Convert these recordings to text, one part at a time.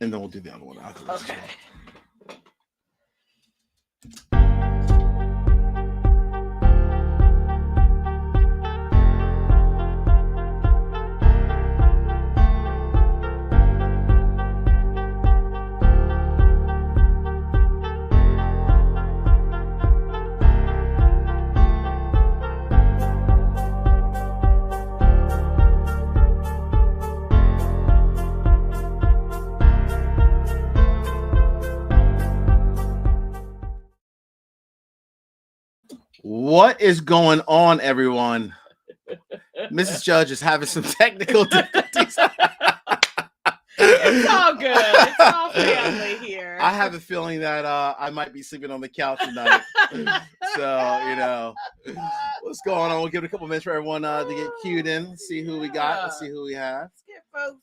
And then we'll do the other one after this. Okay. What is going on, everyone? Mrs. Judge is having some technical difficulties. It's all good. It's all family here. I have a feeling that I might be sleeping on the couch tonight. So, what's going on? We'll give it a couple minutes for everyone to get cued in, see who we got. Let's see who we have. Let's get folks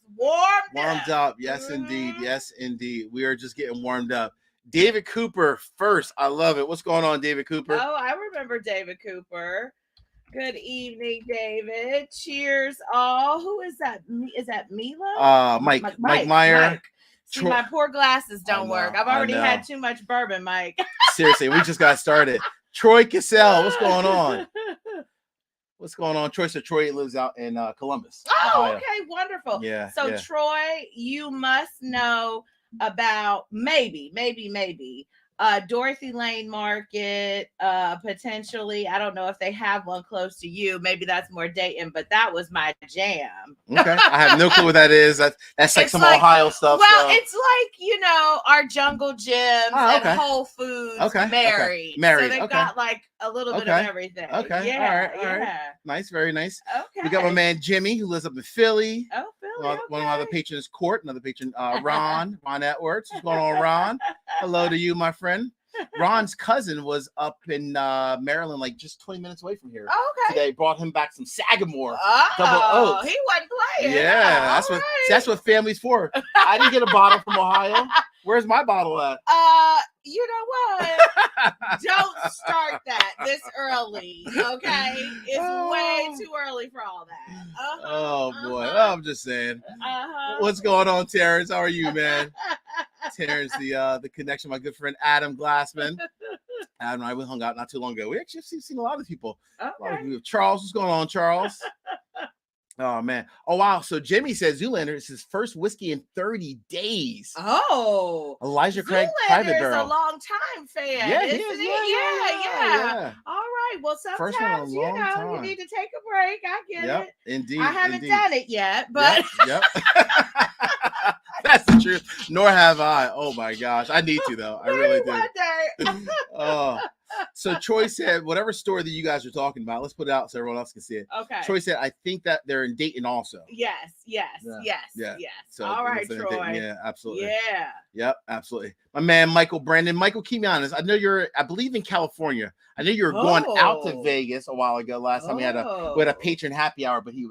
warmed up. Yes, indeed. Yes, indeed. We are just getting warmed up. David Cooper first. I love it. What's going on, David Cooper? Oh, I remember David Cooper. Good evening, David. Cheers, all. Who is that? Is that Mila? Mike Meyer. See, my poor glasses don't work. I've already had too much bourbon, Mike. Seriously, we just got started. Troy Cassell, what's going on? What's going on, Troy? So Troy lives out in Columbus. Oh, Ohio. okay, wonderful. Yeah. So Troy, you must know about maybe Dorothy Lane Market, potentially. I don't know if they have one close to you. Maybe that's more Dayton, but that was my jam. Okay. I have no clue what that is. That's like some Ohio stuff. Well, it's like, our Jungle Gyms and Whole Foods married. So they've got like a little bit of everything. Okay. Yeah. All right. Nice. Very nice. Okay. We got my man Jimmy, who lives up in Philly. Oh, Philly. One of my other patrons, Court. Another patron, Ron Edwards. What's going on, Ron? Hello to you, my friend. Ron's cousin was up in Maryland, like just 20 minutes away from here. Okay. Today brought him back some Sagamore. Double oats. He wasn't playing. Yeah, that's what family's for. I didn't get a bottle from Ohio. Where's my bottle at? You know what? Don't start that this early, okay? It's way too early for all that. Oh boy, I'm just saying. What's going on, Terrence? How are you, man? Terrence, the connection, my good friend Adam Glassman. Adam and I, we hung out not too long ago. We actually have seen a lot of people. Okay. Charles, what's going on, Charles? Oh man! Oh wow! So Jimmy says Zoolander is his first whiskey in 30 days. Oh, Elijah Craig Private Barrel. Is a long time fan. Yeah, isn't he? Yeah. All right. Well, sometimes you need to take a break. I get it. Indeed. I haven't done it yet, but yep. That's the truth. Nor have I. Oh my gosh, I need to though. I really do. One day. Oh. So Troy said, whatever store that you guys are talking about, let's put it out so everyone else can see it. Okay. Troy said, I think that they're in Dayton also. Yes. So all right, Troy. Yeah, absolutely. Yeah. Yep, absolutely. My man, Michael Brandon. Michael, keep me honest. I know I believe in California. I know you were going out to Vegas a while ago. Last time we had a patron happy hour, but he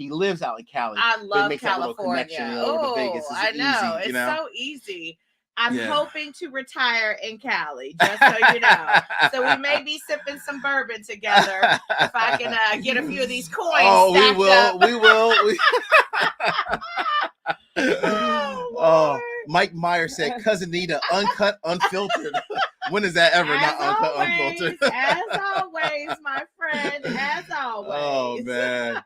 lives out in Cali. I love California. To Vegas. I know. Easy, it's so easy. I'm hoping to retire in Cali, just so you know. So we may be sipping some bourbon together if I can get a few of these coins. Oh, we will. Oh, Mike Meyer said, Cousin Anita, uncut, unfiltered. When is that ever not uncut, unfiltered? As always, my friend, as always. Oh, man.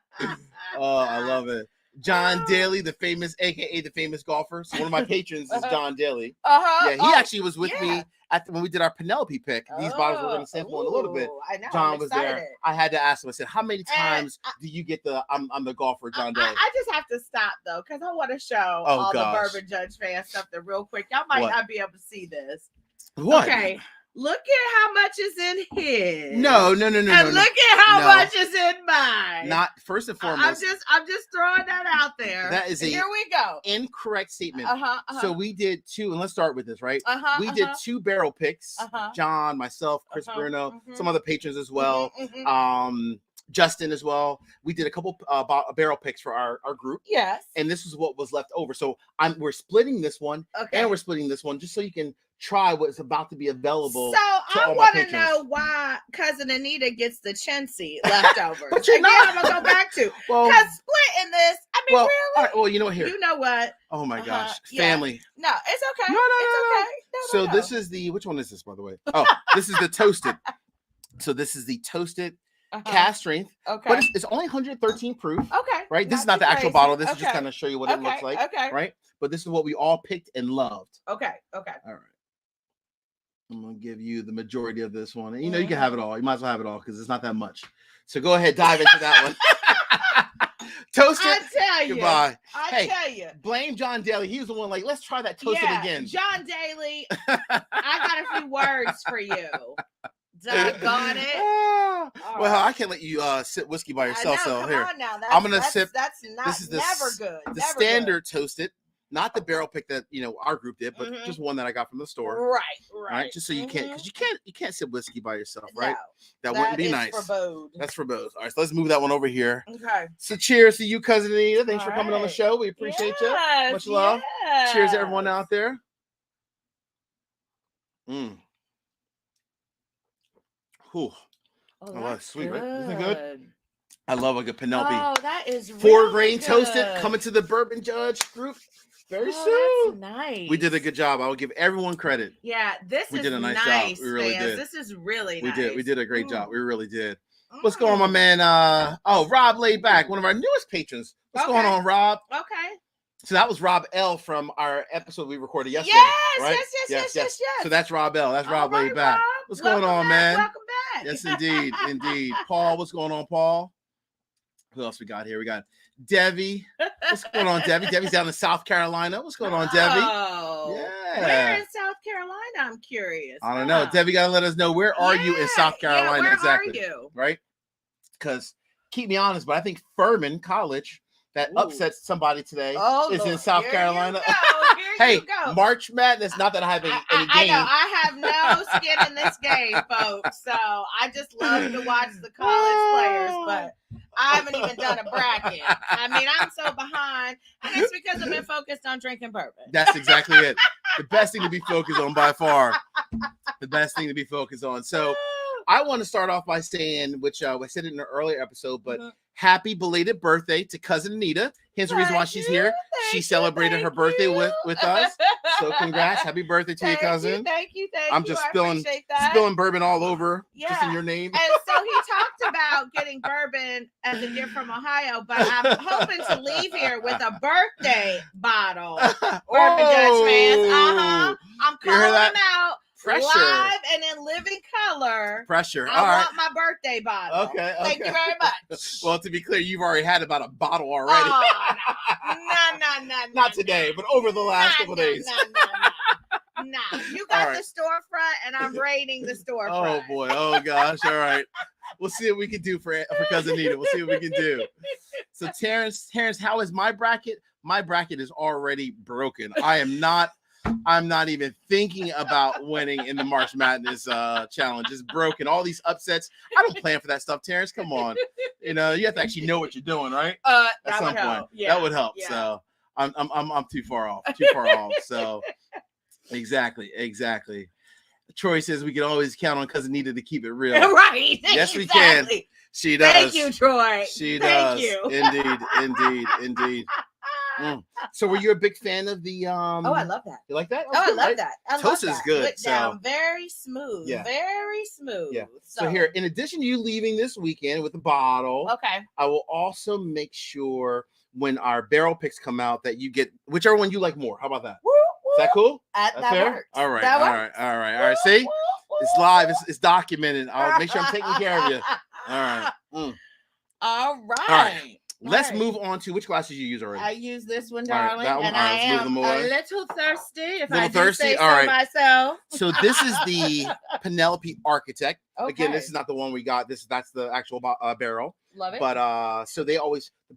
Oh, I love it. John Daly, aka the famous golfer. So one of my patrons is John Daly. Yeah, he actually was with me when we did our Penelope pick. These bottles we're going to sample in a little bit. I know, John was there. I had to ask him. I said, "How many times do you get the I'm the golfer, John Daly?" I just have to stop though, because I want to show all the Bourbon Judge fan something real quick. Y'all might not be able to see this. What? Okay. Look at how much is in his. No. And look at how much is in mine. Not first and foremost. I'm just throwing that out there. That is here we go. Incorrect statement. So we did two, and let's start with this, right? Did 2 barrel picks. John, myself, Chris Bruno, some other patrons as well. Justin as well. We did a couple barrel picks for our group. Yes. And this is what was left over. So we're splitting this one and we're splitting this one just so you can try what's about to be available. So I want to know why Cousin Anita gets the chintzy leftovers. But you're Again, not. I'm gonna go back to well, because splitting this. I mean, really? All right, well, you know what? Here, you know what? Oh my gosh, family. No, it's okay. No. It's okay. So this is the which one is this, by the way? Oh, this is the toasted. So this is the toasted cast strength. Okay. But it's only 113 proof. Okay. Right. This is not the actual bottle. This is just kind of show you what it looks like. Okay. Right. But this is what we all picked and loved. Okay. All right. I'm gonna give you the majority of this one, and you know you can have it all. You might as well have it all because it's not that much. So go ahead, dive into that one. Toasted. I tell you. Goodbye. I tell you. Blame John Daly. He was the one like, let's try that toasted again. John Daly. I got a few words for you. Doggone it. Well, I can't let you sip whiskey by yourself. So come here, on now. I'm gonna sip. That's not. This is never good. The standard toasted. Not the barrel pick that our group did, but just one that I got from the store. Right. Just so you can't, because you can't sip whiskey by yourself, right? No, that wouldn't be nice. That's for both. All right, so let's move that one over here. Okay. So cheers to you, Cousin Anita. Thanks for coming on the show. We appreciate you. Much love. Cheers to everyone out there. Whew. Oh, that's sweet, right? Isn't it good? I love a good Penelope. Oh, that is really 4-grain good. toasted coming to the Bourbon Judge group very soon. That's nice. We did a good job. I will give everyone credit. Yeah, we did a nice job. We really did. This is really nice. We did a great job. We really did. What's going on, my man? Rob Laid Back, one of our newest patrons. What's going on, Rob? Okay. So that was Rob L from our episode we recorded yesterday. Yes. So that's Rob L. That's Rob Laid Back. Rob. What's going on, man? Welcome back. Yes, indeed. Paul, what's going on, Paul? Who else we got here? We got Debbie. What's going on, Debbie? Debbie's down in South Carolina. What's going on, Debbie? Yeah. Where in South Carolina? I'm curious. I don't know. Debbie got to let us know. Where are you in South Carolina exactly? Where are you? Right? Because keep me honest, but I think Furman College that upsets somebody today is in South Carolina. Hey, March Madness. Not that I have any game. I know. I have no skin in this game, folks. So I just love to watch the college players, but I haven't even done a bracket. I mean, I'm so behind, and it's because I've been focused on drinking bourbon. That's exactly it. The best thing to be focused on by far. The best thing to be focused on. So I want to start off by saying, which I said it in an earlier episode, but happy belated birthday to Cousin Anita. Here's the reason why she's here. She celebrated her birthday with us. So congrats. Happy birthday to you, cousin. Thank you. I'm just spilling bourbon all over just in your name. And so he talked about getting bourbon as a gift from Ohio, but I'm hoping to leave here with a birthday bottle. Bourbon Judge fans. I'm calling them out. Pressure. Live and in living color. Pressure. I want my birthday bottle. Okay. Thank you very much. Well, to be clear, you've already had about a bottle already. No. Not today, but over the last couple days. No. You got the storefront, and I'm raiding the storefront. Oh boy. Oh gosh. All right. We'll see what we can do for Cousin Anita. We'll see what we can do. So Terrence, how is my bracket? My bracket is already broken. I'm not even thinking about winning in the March Madness challenge. It's broken. All these upsets. I don't plan for that stuff, Terrence. Come on. You have to actually know what you're doing, right? At some point. Yeah. That would help. Yeah. So I'm too far off. So exactly. Troy says we can always count on Cousin Anita to keep it real. Right. Yes, we can. She does. Thank you, Troy. She does. Indeed. So were you a big fan of the Oh, I love that. You like that? I love that. Toast is good. Went down very smooth. Yeah. Very smooth. Yeah. So here, in addition to you leaving this weekend with a bottle, I will also make sure when our barrel picks come out that you get whichever one you like more. How about that? Is that cool? That's fair? Works. All right. See? It's live. It's documented. I'll make sure I'm taking care of you. All right. Let's move on to which glasses you use already. I use this one, darling, that one. And I am a little thirsty. If I do say so myself. So this is the Penelope Architect. Again, this is not the one we got. That's the actual barrel. Love it. But so the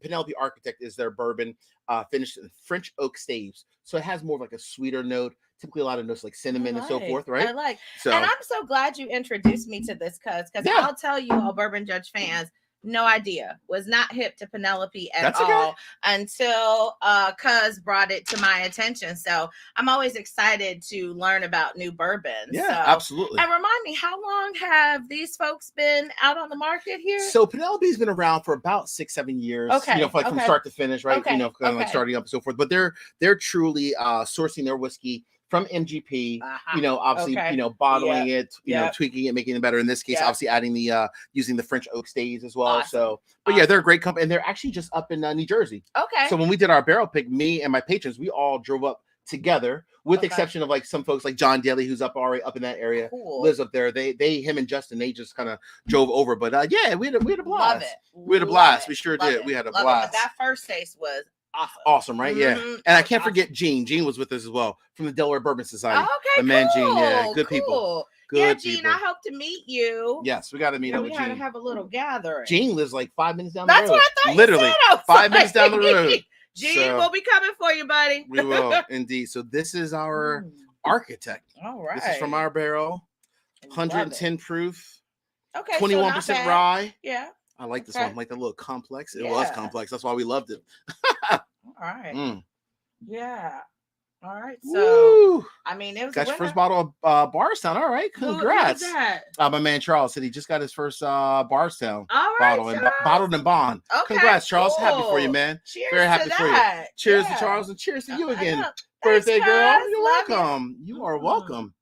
Penelope Architect is their bourbon finished in French oak staves. So it has more of like a sweeter note. Typically a lot of notes like cinnamon and so forth, right? And I'm so glad you introduced me to this because I'll tell you all Bourbon Judge fans, No idea. Was not hip to Penelope at all until Cuz brought it to my attention. So I'm always excited to learn about new bourbons. Yeah, so, absolutely. And remind me, how long have these folks been out on the market here? So Penelope's been around for about 6-7 years. Okay. Like from start to finish, right? Okay. Kind of like starting up and so forth. But they're truly sourcing their whiskey from MGP, obviously, bottling it, tweaking it, making it better. In this case, obviously adding the using the French oak stays as well. Awesome. So, but yeah, they're a great company, and they're actually just up in New Jersey. Okay. So when we did our barrel pick, me and my patrons, we all drove up together, with the exception of like some folks like John Daly, who's already up in that area, lives up there. Him and Justin, they just kind of drove over. But yeah, we had a blast. Love it. We had a blast. We sure did. We had a blast. But that first taste was awesome, right? Yeah. And I can't forget Gene. Gene was with us as well from the Delaware Bourbon Society. Oh, okay, the man Gene, yeah, good people. Good Gene, people. I hope to meet you. Yes, we got to meet up with Gene. We got to have a little gathering. Gene lives like 5 minutes down the road. That's what I thought. Literally, 5 minutes down the road. Gene, we'll be coming for you, buddy. We will indeed. So this is our architect. All right. This is from our barrel, 110 proof. Okay. 21% rye. Yeah. I like this one. Like the little complex. It was complex. That's why we loved it. All right. Yeah. All right. So, woo! I mean, it was got your first bottle of Bardstown. All right. Congrats. Who that? My man Charles said he just got his first Bardstown bottle and bottled and bond. Okay, congrats, Charles. Happy for you, man. Cheers. Very happy to for that. you. Cheers to Charles and cheers to you again. Birthday Thanks, girl. You're Love welcome. You are welcome.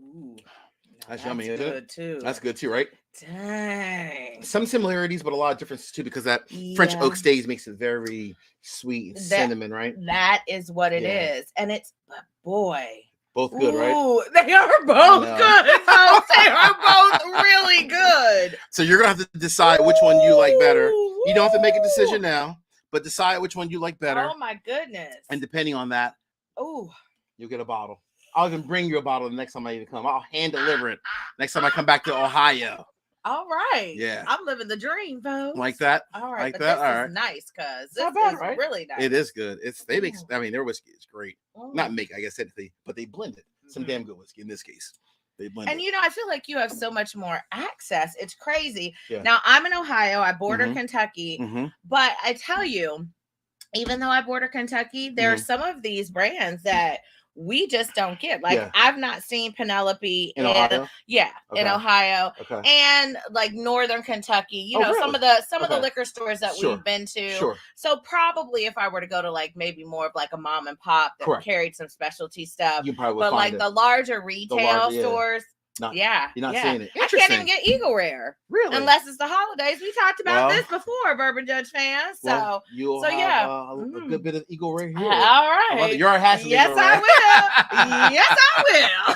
Ooh, that's yummy. Good too. That's good too, right? Dang. Some similarities, but a lot of differences too, because that French oak stays makes it very sweet and cinnamon, right? That is what it is. And it's, but boy. Both good, right? Ooh, they are both good. They are both really good. So you're going to have to decide which one you like better. You don't have to make a decision now, but decide which one you like better. Oh my goodness. And depending on that, you'll get a bottle. I'll even bring you a bottle the next time I even come. I'll hand deliver it next time I come back to Ohio. All right. Yeah. I'm living the dream, folks. Like that? All right. Like but that? This all is right. nice, cuz. This not bad, is right? really nice. It is good. They make, I mean, their whiskey is great. Not make, I guess, technically, but they blend it. Some damn good whiskey in this case. They blend and it. I feel like you have so much more access. It's crazy. Yeah. Now, I'm in Ohio. I border Kentucky. But I tell you, even though I border Kentucky, there are some of these brands that we just don't get. Like I've not seen Penelope in Ohio. In Ohio. And like northern Kentucky, really? some of the liquor stores that we've been to. So probably if I were to go to like maybe more of like a mom and pop that carried some specialty stuff, you probably would but find like the larger retail stores. You're not seeing it. I can't even get Eagle Rare, really, unless it's the holidays. We talked about this before, Bourbon Judge fans. So, you'll have a good bit of Eagle Rare here. All right, you already had some. Yes, I will. Yes, I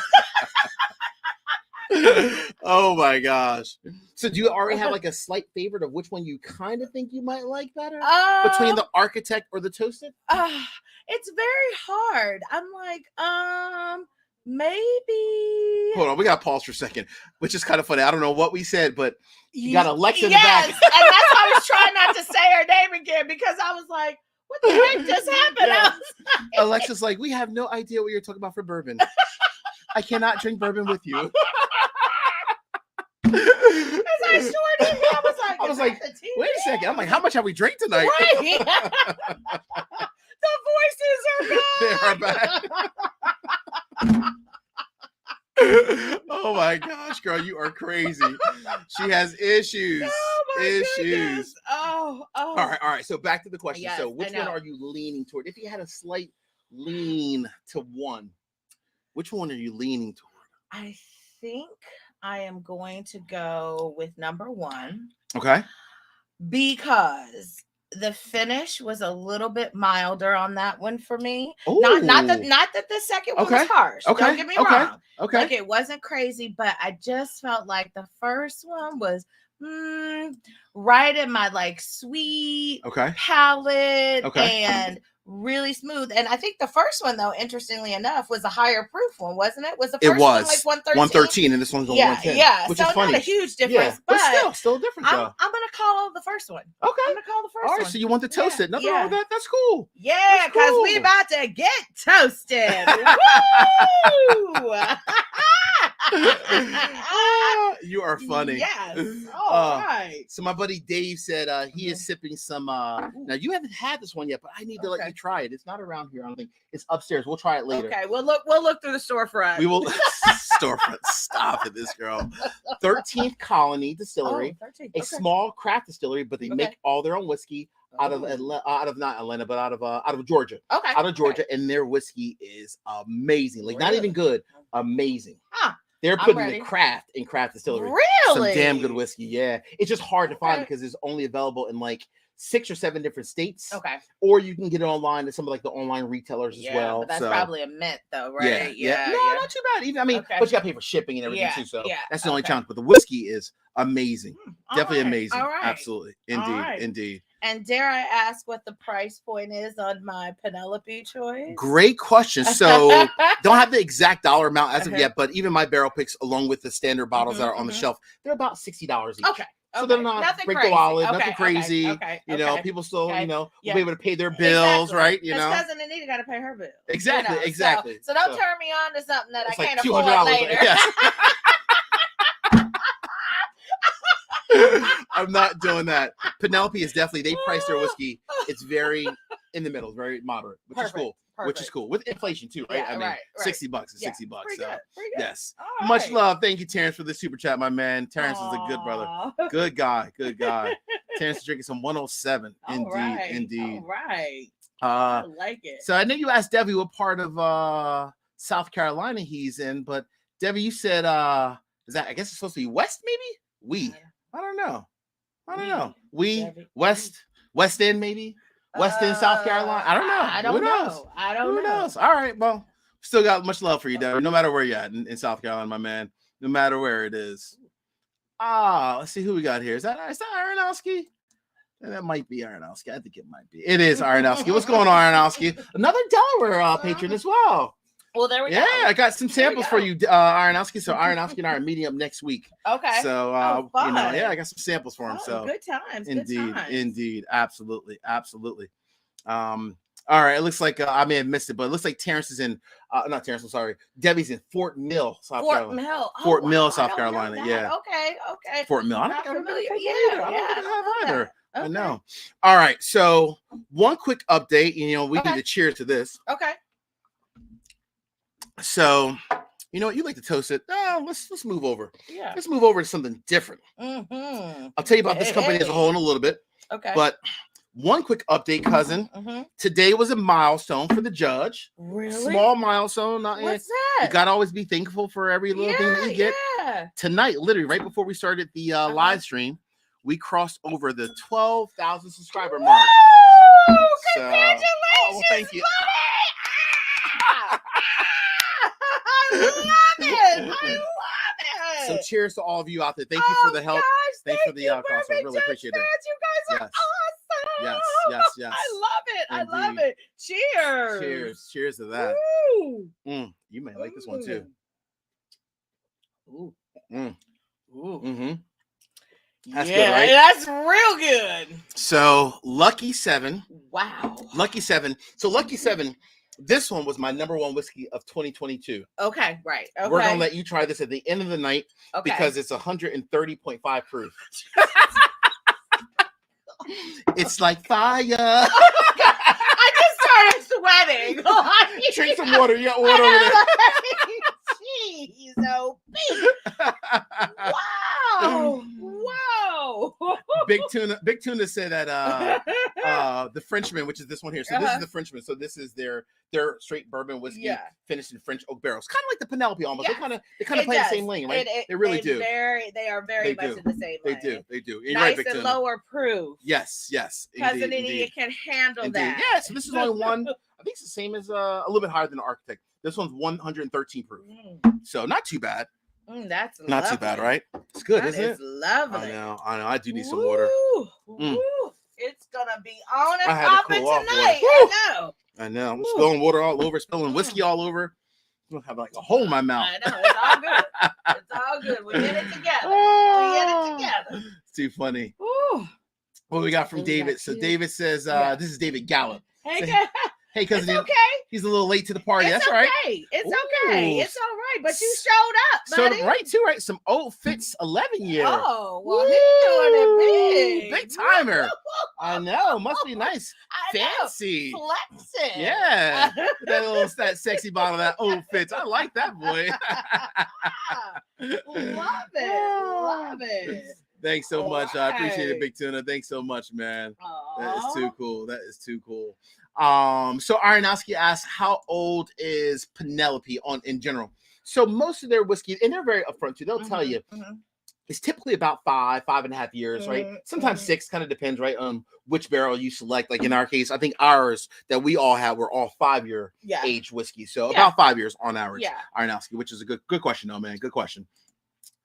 will. Oh my gosh! So, do you already have like a slight favorite of which one you kind of think you might like better between the Architect or the Toasted? It's very hard. I'm like, maybe. Hold on, we got to pause for a second, which is kind of funny. I don't know what we said, but you got Alexa in the back. Yes, and that's why I was trying not to say her name again because I was like, what the heck just happened? Yeah. Alexa's like, we have no idea what you're talking about for bourbon. I cannot drink bourbon with you. As I sure did. I was like, wait a second. I'm like, how much have we drank tonight? Right. The voices are back. They are back. Oh my gosh, girl, you are crazy. She has issues. Oh my issues. Goodness. Oh. All right. So back to the question. Yes, so which one are you leaning toward? If you had a slight lean to one, which one are you leaning toward? I think I am going to go with number one. Okay. Because the finish was a little bit milder on that one for me. Ooh. Not that the second one was harsh. Okay. Don't get me wrong. Okay. Like it wasn't crazy, but I just felt like the first one was right in my like sweet palate and really smooth. And I think the first one, though, interestingly enough, was a higher proof one, wasn't it? Was the first one like 113? 113, and this one's on 110. Yeah, which so is funny. Not a huge difference, but still different. I'm gonna call the first one. Okay, I'm gonna call the first one. All right, so you want to toast it? Nothing wrong with that. That's cool. Yeah, because we about to get toasted. Woo! You are funny. Yes. All right. So my buddy Dave said he is sipping some. Now you haven't had this one yet, but I need to let you try it. It's not around here. I don't think it's upstairs. We'll try it later. Okay. We'll look through the storefront. We will storefront. Stop it, this girl. 13th Colony Distillery, a small craft distillery, but they make all their own whiskey out of not Atlanta, but out of Georgia. Okay. Out of Georgia, and their whiskey is amazing. Like not even good, amazing. Huh. They're putting the craft in craft distillery. Really? Some damn good whiskey. Yeah. It's just hard to find because it's only available in like 6 or 7 different states. Okay. Or you can get it online at some of like the online retailers as well. But that's probably a mint though, right? Yeah. No, not too bad. Even but you gotta pay for shipping and everything too. So that's the only challenge. But the whiskey is amazing. Definitely amazing. All right. Absolutely. Indeed. And dare I ask what the price point is on my Penelope choice? Great question. So don't have the exact dollar amount as of yet, but even my barrel picks along with the standard bottles that are on the shelf, they're about $60 each. Okay. So they're not break the wallet, nothing crazy. You know, people still, will be able to pay their bills, right? You know, Cousin Anita got to pay her bill. Exactly. So don't turn me on to something that I can't afford later. Yeah. I'm not doing that. Penelope is definitely, they price their whiskey. It's very in the middle, very moderate, which is cool. Which is cool with inflation too, right? I mean, $60 is $60. Pretty so good. Yes, much love. Thank you, Terrence, for the super chat, my man. Terrence is a good brother, good guy. Terrence is drinking some 107. Indeed. All right. I like it. So I know you asked Debbie what part of South Carolina he's in, but Debbie, you said is that, I guess it's supposed to be west, maybe? I don't know. West End, maybe? West End, South Carolina? I don't know. I don't know. Who knows? All right. Well, still got much love for you, Debbie. No matter where you're at in South Carolina, my man. No matter where it is. Let's see who we got here. Is that Aronofsky? That might be Aronofsky. I think it might be. It is Aronofsky. What's going on, Aronofsky? Another Delaware patron as well. Well, there we go. Yeah, I got some samples for you, Aronofsky. So Aronofsky and I are meeting up next week. Okay. So I got some samples for him. So good times. Indeed, absolutely. All right, it looks like I may have missed it, but it looks like Terrence is in. Not Terrence. I'm sorry. Debbie's in Fort Mill, South Carolina. Fort Mill, South Carolina. Yeah. Okay. Fort Mill. I'm not familiar. Either. Okay. I know. All right. So one quick update. We need to cheers to this. Okay. So, you know what? You like to toast it. Let's move over. Yeah. Let's move over to something different. Mm-hmm. I'll tell you about this company as a whole in a little bit. Okay. But one quick update, cousin. Mm-hmm. Today was a milestone for the judge. Really? Small milestone. What's that? You gotta always be thankful for every little thing that you get. Yeah. Tonight, literally right before we started the live stream, we crossed over the 12,000 subscriber mark. Congratulations! Thank you. I love it. So cheers to all of you out there. Thank you for the help. Thanks for the cross. I really appreciate it. You guys are awesome. Yes. I love it. Cheers to that. You may like this one too. Mm-hmm. That's good, right? That's real good. So Lucky 7. Wow. Lucky 7. So Lucky 7. This one was my number one whiskey of 2022. Okay, right. Okay. We're gonna let you try this at the end of the night because it's 130.5 proof. It's like fire. I just started sweating. Drink some water. You got water over there. Jeez, oh, wow. Big Tuna said that the Frenchman, which is this one here. So this is the Frenchman. So this is their straight bourbon whiskey finished in French oak barrels. Kind of like the Penelope almost. They kind of play the same lane, right? They really do. They are very much in the same lane. They do. You're nice right, and lower proof. Yes. Cousin Anita can handle that. Yeah, so this is only one. I think it's the same as a little bit higher than the Architect. This one's 113 proof. So not too bad. That's not too bad, right? It's good, isn't it? Lovely. I know. I do need some water. It's gonna be on and popping tonight. I know. I'm spilling water all over, spilling whiskey all over. I'm gonna have like a hole in my mouth. I know. It's all good. We get it together. It's too funny. What we got from David? So David says, this is David Gallup. Hey, Hey, Cousin Anita. Okay. He's a little late to the party. It's That's okay. all right. It's okay. It's all right. But you showed up, buddy. So right too, right? Some old Fitz 11 year. Oh, well, he's doing it big timer. I know. Must be nice. Fancy. Flexing. Yeah. that sexy bottle of that old Fitz. I like that, boy. Love it. Thanks so much. I appreciate it, Big Tuna. Thanks so much, man. That is too cool. So Aronofsky asks, how old is Penelope in general? So most of their whiskey, and they're very upfront too, they'll tell you it's typically about 5.5 years, right? Sometimes 6, kind of depends, right, on which barrel you select. Like in our case, I think ours that we all have were all 5-year aged whiskey. So about 5 years on average, Aronofsky, which is a good question though, man. Good question.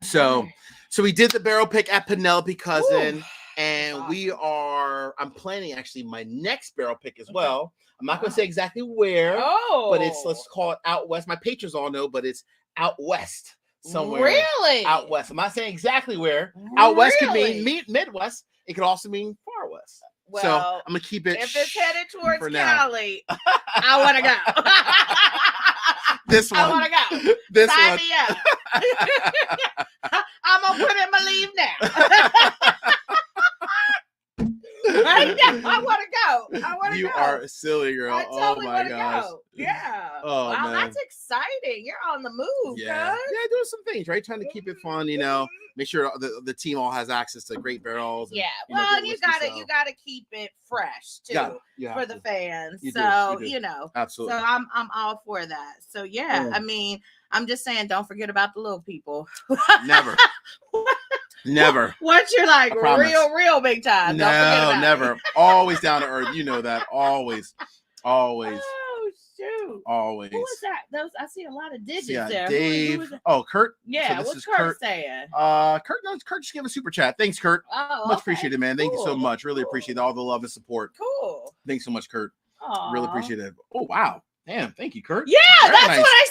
So we did the barrel pick at Penelope, Cousin. And I'm planning actually my next barrel pick as well. I'm not going to say exactly where, but let's call it out west. My patrons all know, but it's out west somewhere. Really? Out west. I'm not saying exactly where. Out west could mean Midwest. It could also mean far west. Well, so I'm going to keep it. If it's headed towards Cali, I want to go. This one. I want to go. This Sign one. me up. I'm going to put in my leave now. I want to go. You are a silly girl. I totally oh my gosh. Go. Yeah. Oh, wow, man. That's exciting. You're on the move, yeah. guys. Yeah, doing some things, right? Trying to keep it fun, make sure the team all has access to great barrels. And, well, you gotta keep it fresh too for the fans. You do. Absolutely. So I'm all for that. So I mean, I'm just saying, don't forget about the little people. Never. Never. Once you're like real big time. No, don't forget about never. It. Always down to earth. You know that. Always. Oh shoot. Always. Who was that? I see a lot of digits there. Dave. Kurt. Yeah, what's Kurt saying? Kurt just gave a super chat. Thanks, Kurt. Much appreciated, man. Thank you so much. Really appreciate all the love and support. Cool. Thanks so much, Kurt. Really appreciate it. Oh wow. Damn, thank you, Kurt. Yeah, that's nice. What I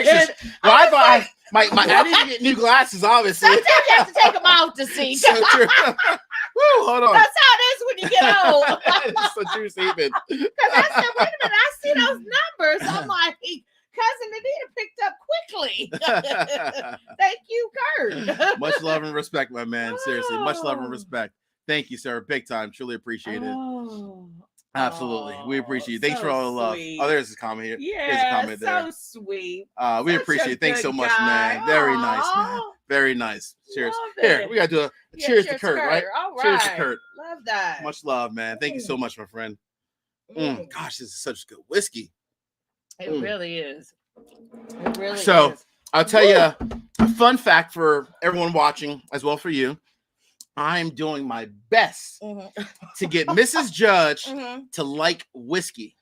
said. Well, I thought I need to get new glasses, obviously. Sometimes you have to take them off to see. So true. Woo, hold on. That's how it is when you get old. That's a true statement. Because I said, wait a minute, I see those numbers. I'm like, Cousin Anita picked up quickly. Thank you, Kurt. Much love and respect, my man. Seriously, much love and respect. Thank you, sir. Big time. Truly appreciate it. Absolutely. We appreciate it. Thanks for all the love. Sweet. Oh, there's a comment here. Yeah, there's a comment there. So sweet. We appreciate it. Thanks so much, man. Very nice, man. Very nice. Cheers. Here, we got to do a cheers to Kurt, right? All right? Cheers to Kurt. Love that. Much love, man. Thank you so much, my friend. Gosh, this is such good whiskey. It really is. It really is. So, I'll tell you a fun fact for everyone watching, as well for you. I'm doing my best to get Mrs. Judge to like whiskey.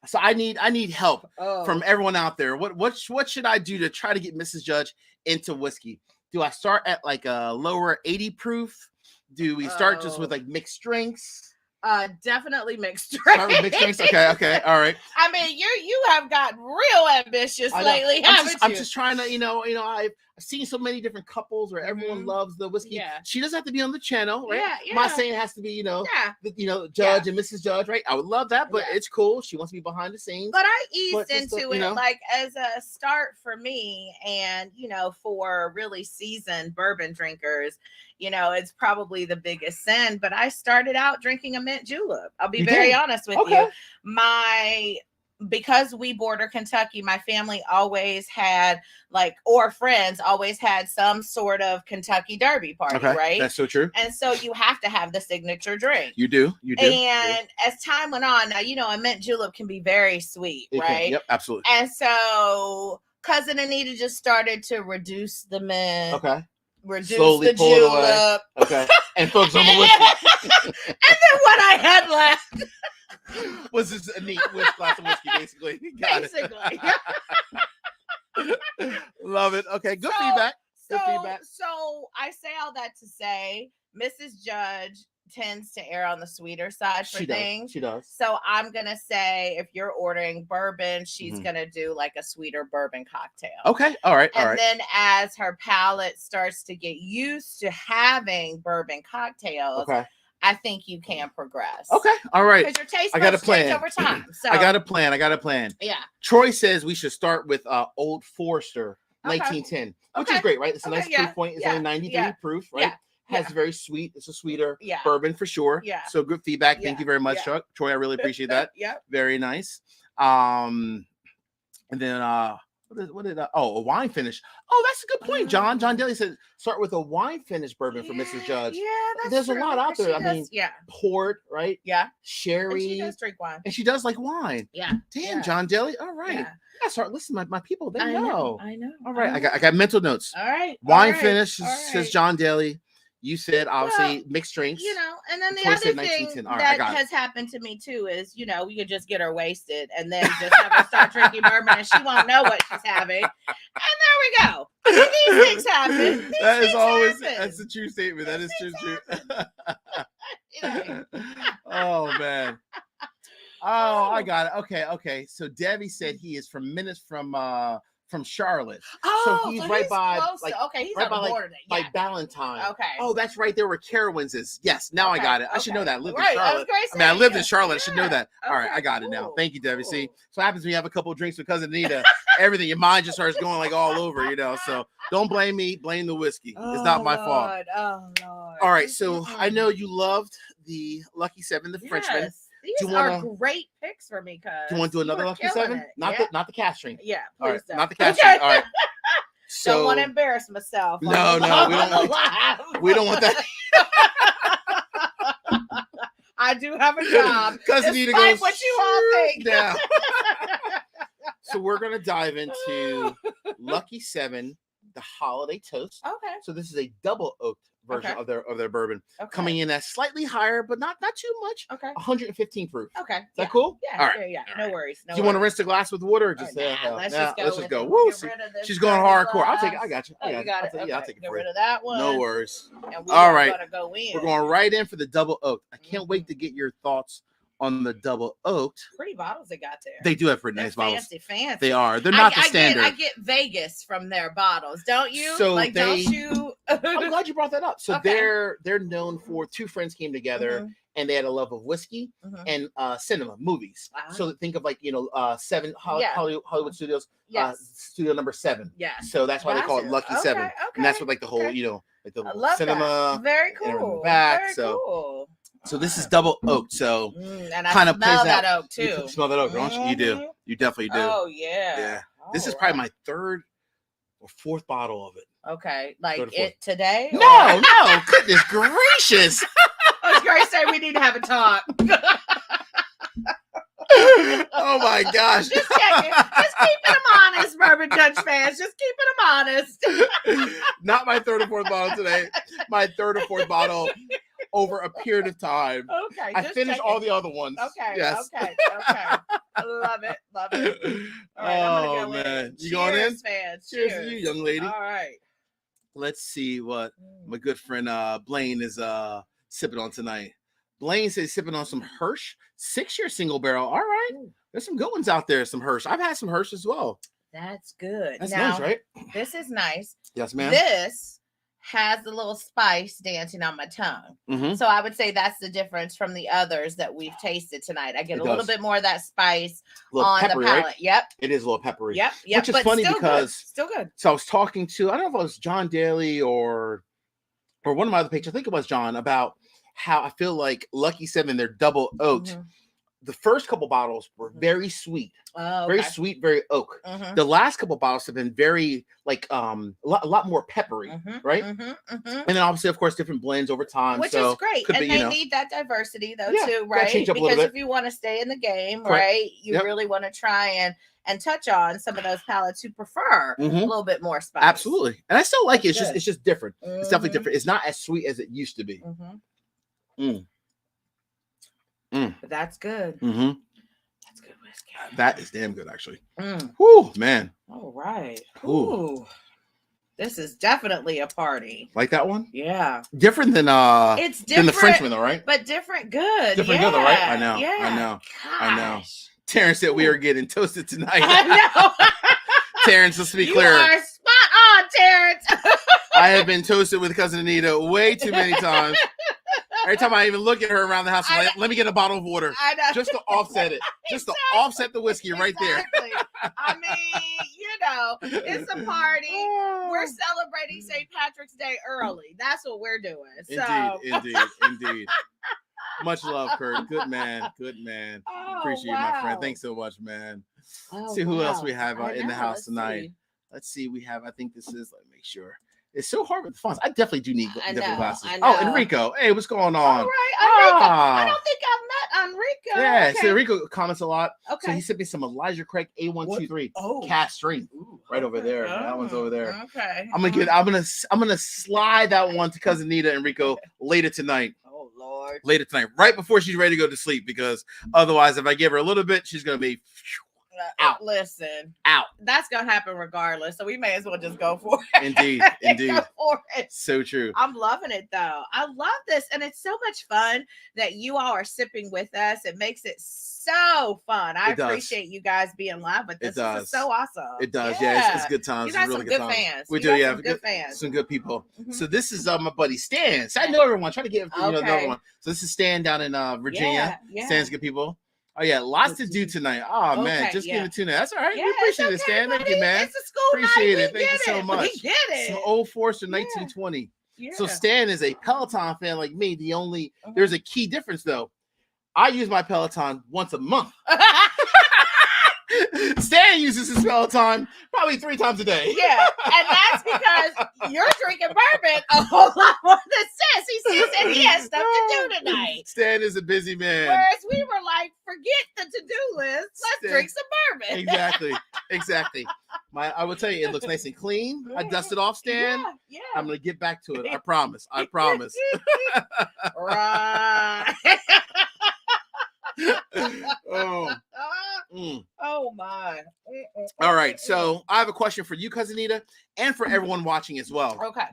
So I need help from everyone out there. What should I do to try to get Mrs. Judge into whiskey? Do I start at like a lower 80 proof? Do we start just with like mixed drinks? Definitely mixed drinks. Start with mixed drinks. Okay, all right. I mean, you have gotten real ambitious lately, haven't you? I'm just trying to, I've seen so many different couples where everyone loves the whiskey. Yeah. She doesn't have to be on the channel, right? Yeah. I'm not saying it has to be, Judge and Mrs. Judge, right? I would love that, but it's cool. She wants to be behind the scenes. But I eased into it like as a start for me, and for really seasoned bourbon drinkers, it's probably the biggest sin. But I started out drinking a mint julep. I'll be very honest with you. Because we border Kentucky, my family always had or friends always had some sort of Kentucky Derby party, right? That's so true. And so you have to have the signature drink. You do. And as time went on, now, a mint julep can be very sweet, right? Yep, absolutely. And so Cousin Anita just started to reduce the mint. Okay. Reduce slowly the julep. Okay. And focus on the whiskey. And then what I had left was this a neat glass of whiskey, basically. Basically. Love it. Okay, good feedback. Good feedback. So I say all that to say, Mrs. Judge tends to err on the sweeter side for things. She does. So I'm gonna say, if you're ordering bourbon, she's gonna do like a sweeter bourbon cocktail. Okay. All right. And then as her palate starts to get used to having bourbon cocktails, I think you can progress. Okay. All right. Because your taste I got a plan change over time. So I got a plan. Yeah. Troy says we should start with Old Forester 1910, which is great, right? It's a nice proof point. It's only 93 proof, right? Has very sweet. It's a sweeter bourbon for sure. Yeah. So good feedback. Thank you very much, Troy. I really appreciate that. Very nice. And then what did a wine finish? Oh, that's a good point, John. John Daly said start with a wine finish bourbon for Mrs. Judge. Yeah, that's there's true. a lot out there. I mean, port, right? Yeah. Sherry. And she does drink wine. And she does like wine. Yeah. Damn, John Daly. All right. Yeah. I start listening. My people, they I know. I know. All right. I got mental notes. All right. Wine finish says John Daly. You said obviously mixed drinks. You know, and then the other thing that has happened to me too is, you know, we could just get her wasted and then just have her start drinking bourbon and she won't know what she's having. And there we go. These things happen. That's a true statement. That is true. Oh man. Oh, I got it. Okay. So Debbie said he is from minutes from Charlotte. Oh, so he's right by he's right on by the border like Valentine. Okay. Oh, that's right there where Carowinds is. Yes, now I got it. I should know that. I lived in Charlotte. I lived in Charlotte. I should know that. All right, I got it now. Thank you, Debbie. See, so what happens when you have a couple of drinks with Cousin Anita, everything, your mind just starts going like all over, you know. So don't blame me, blame the whiskey. It's not my fault. Oh Lord. All right, so I know you loved the Lucky 7, the Frenchman. These are great picks for me, cuz. Do you want to do another Lucky 7? Not the cast string. Yeah, please don't. Not the cast string. All right. So, don't want to embarrass myself. No, we don't want that. I do have a job. Cousin Anita goes, what you all think. Down. So we're gonna dive into Lucky 7, the holiday toast. Okay. So this is a double oaked version of their bourbon, coming in at slightly higher, but not too much. Okay. 115 proof. Okay. Is that cool? Yeah. All right. Yeah. No worries. Do you want to rinse the glass with water or just let's just go. Woo, she's going hardcore. I'll take it. I got you. You got it. Yeah, I'll take it. Get rid of that one. No worries. All right. We're going right in for the double oaked. I can't wait to get your thoughts on the double oaked. Pretty bottles they got there. They do have pretty nice bottles. Fancy. They are. They're not the standard. I get Vegas from their bottles, don't you? So don't you? I'm glad you brought that up. So they're known for two friends came together and they had a love of whiskey and cinema, movies. Wow. So think of like 7 Hollywood Studios, studio number 7. Yeah. So that's why they call it Lucky 7, and that's what like the whole like the cinema. That. Very cool. Back. Very cool. So this is double oaked. So and I kind of smell that oak too. You smell that oak, don't you? You do. You definitely do. Oh yeah. Yeah. This is probably my 3rd or 4th bottle of it. Okay, like it today? No. Goodness gracious. I was going to say we need to have a talk. Oh my gosh. Just checking. Just keeping them honest, Bourbon Judge fans. Just keeping them honest. Not my 3rd or 4th bottle today. My 3rd or 4th bottle over a period of time. Okay. I finished all the other ones. Okay. Yes. Okay. Love it. All right, I'm gonna go man. In. You going in? Fans. Cheers to you, young lady. All right. Let's see what my good friend Blaine is sipping on tonight. Blaine says sipping on some Hirsch 6-year single barrel. All right. There's some good ones out there. Some Hirsch. I've had some Hirsch as well. That's good. That's nice, right? This is nice. Yes, ma'am. This has a little spice dancing on my tongue. So I would say that's the difference from the others that we've tasted tonight. I get a little bit more of that spice on peppery, the palate. Right? Yep. It is a little peppery. Yep. Which is funny because still good. So I was talking to, I don't know if it was John Daly or one of my other pages, I think it was John, about how I feel like Lucky 7, they're double oaked. The first couple bottles were very sweet. Very sweet, very oak. The last couple bottles have been very like a lot more peppery, right? And then obviously, of course, different blends over time, which is great. And they need that diversity though too, right? Because if you want to stay in the game, right, you really want to try and touch on some of those palates who prefer a little bit more spice. Absolutely, and I still like it. It's just different. It's definitely different. It's not as sweet as it used to be. But that's good. That's good whiskey. That is damn good, actually. Whoo, man. All right. Ooh. This is definitely a party. Like that one? Yeah. Different than it's different than the Frenchman, though, right? But different good. Different good, though, right? I know. Yeah. I know. Terrence said we are getting toasted tonight. I know. Terrence, let's be clear. You are spot on, Terrence. I have been toasted with Cousin Anita way too many times. Every time I even look at her around the house, I'm like, let me get a bottle of water. I know. Just to offset it. Just to offset the whiskey right there. I mean, it's a party. We're celebrating St. Patrick's Day early. That's what we're doing. So. Indeed. Much love, Kurt. Good man. Appreciate you, my friend. Thanks so much, man. Let's see who else we have in the house tonight. Let's see. We have, I think this is, let me make sure. It's so hard with the fonts. I definitely do need different glasses. Oh, Enrico. Hey, what's going on? All right, Enrico. I don't think I've met Enrico. Yeah, so Enrico comments a lot. Okay. So he sent me some Elijah Craig A123 cast string right over there. That one's over there. Okay. I'm gonna slide that one to Cousin Anita, Enrico, later tonight. Oh Lord. Later tonight, right before she's ready to go to sleep, because otherwise, if I give her a little bit, she's gonna be out. Listen, out. That's gonna happen regardless. So we may as well just go for it. Indeed. Go for it. So true. I'm loving it though. I love this, and it's so much fun that you all are sipping with us. It makes it so fun. I appreciate you guys being live with this. This is so awesome. It does. Yeah, it's good times. You got really some good fans. We do. Yeah, good fans. Some good people. Mm-hmm. So this is my buddy Stan. So I know everyone. Try to get another one. So this is Stan down in Virginia. Stan's good people. Oh yeah, lots to do tonight. Oh man, just give it to me. That's all right. We appreciate it, Stan. Thank you, man. It's a school appreciate night. it. Thank you so much. We get it. Some old Forester 1920. So Stan is a Peloton fan like me. There's a key difference though. I use my Peloton once a month. Stan uses his Peloton probably 3 times a day. Yeah, and that's because you're drinking bourbon a whole lot more than Stan. He said he has stuff to do tonight. Stan is a busy man. Whereas we were like, forget the to-do list. Let's drink some bourbon. Exactly. I will tell you, it looks nice and clean. I dusted off, Stan. Yeah. I'm going to get back to it. I promise. Right. Oh my. All right. So I have a question for you, Cousin Anita, and for everyone watching as well. Okay.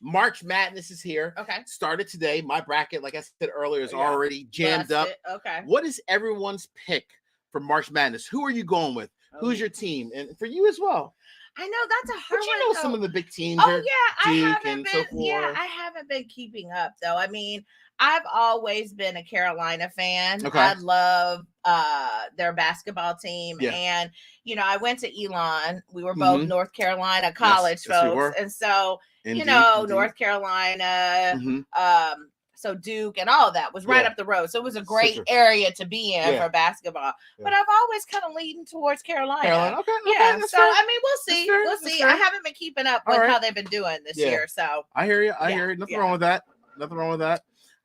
March Madness is here. Okay. Started today. My bracket, like I said earlier, is already jammed up. Okay. What is everyone's pick for March Madness? Who are you going with? Who's your team? And for you as well. I know that's a hard one. But you know some of the big teams. Oh yeah, I haven't been keeping up though. I mean, I've always been a Carolina fan. Okay. I love their basketball team. Yeah. And I went to Elon. We were both North Carolina college folks. And so, North Carolina, so Duke and all of that was right up the road. So it was a great area to be in for basketball. Yeah. But I've always kind of leaning towards Carolina. Okay. Yeah. So fair. I mean, we'll see. We'll see. I haven't been keeping up with how they've been doing this year. So I hear you. Nothing wrong with that.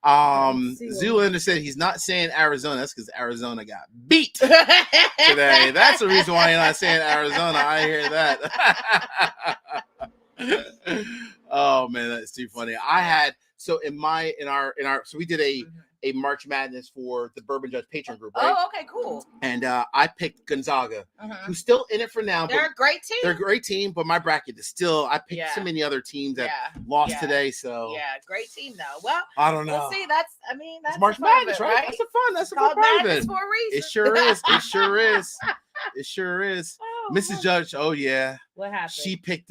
Zoolander said he's not saying Arizona. That's because Arizona got beat today. That's the reason why he's not saying Arizona. I hear that. Oh man, that's too funny. So we did a March Madness for the Bourbon Judge Patron group, right? Oh, okay, cool. And I picked Gonzaga, who's still in it for now. They're a great team. They're a great team, but my bracket is still. I picked so many other teams that lost today. So great team though. Well, I don't know. We'll see, that's it's March Madness, right? That's the fun. That's the fun part of it. For a reason. It sure is. It sure is. Oh, Mrs. Judge. Oh yeah. What happened? She picked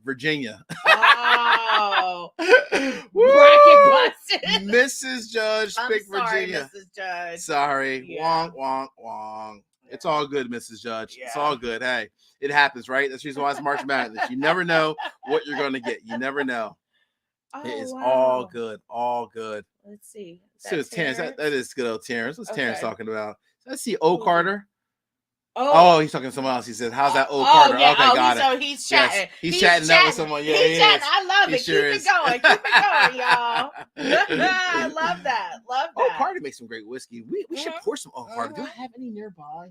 Virginia. Oh. Bracket busted. Mrs. Judge picked Virginia. Mrs. Judge. Sorry. Yeah. Wonk. Yeah. It's all good, Mrs. Judge. Yeah. It's all good. Hey, it happens, right? That's the reason why it's March Madness. You never know what you're going to get. You never know. Oh, it is all good. All good. Let's see. So it's Terrence. That is good old Terrence. What's Terrence talking about? Let's see. O. Carter. Oh, he's talking to someone else. He said, "How's that old Carter?" Yeah. Okay, got it. So he's chatting. Yes. He's chatting that with someone. Yeah, he's chatting. I love it. Sure Keep it going. Keep it going, y'all. I love that. Old Carter makes some great whiskey. We should pour some Old Carter. Do I have any nearby?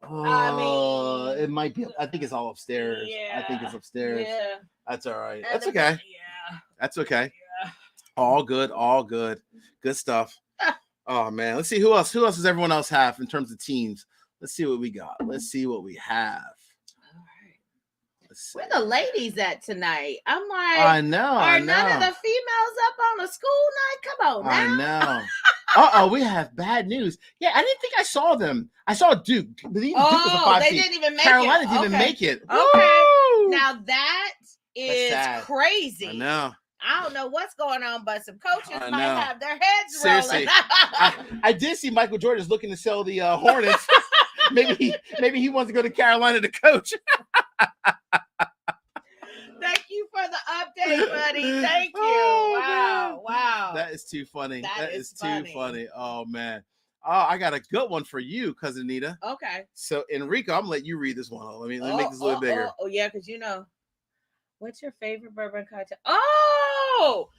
It might be. I think it's all upstairs. Yeah. I think it's upstairs. Yeah. That's all right. That's okay. Yeah. That's okay. Yeah. All good. All good. Good stuff. Oh man. Let's see who else. Who else does everyone else have in terms of teams? Let's see what we got. Let's see what we have. All right. Where the ladies at tonight? I'm like, I know. Are none of the females up on a school night? Come on now. I know. We have bad news. Yeah, I didn't think I saw them. I saw Duke. Duke was a 5 they seed. Didn't even make Carolina it. Didn't even make it. Okay. Woo! Now that is crazy. I know. I don't know what's going on, but some coaches might have their heads Seriously. rolling. I did see Michael Jordan's looking to sell the Hornets. maybe he wants to go to Carolina to coach. Thank you for the update, buddy. Thank you. Oh, wow. That is too funny. That is too funny. Oh, man. Oh, I got a good one for you, Cousin Anita. Okay. So, Enrico, I'm going to let you read this one. Let me make this a little bigger. Oh, yeah, because what's your favorite bourbon cocktail? Oh,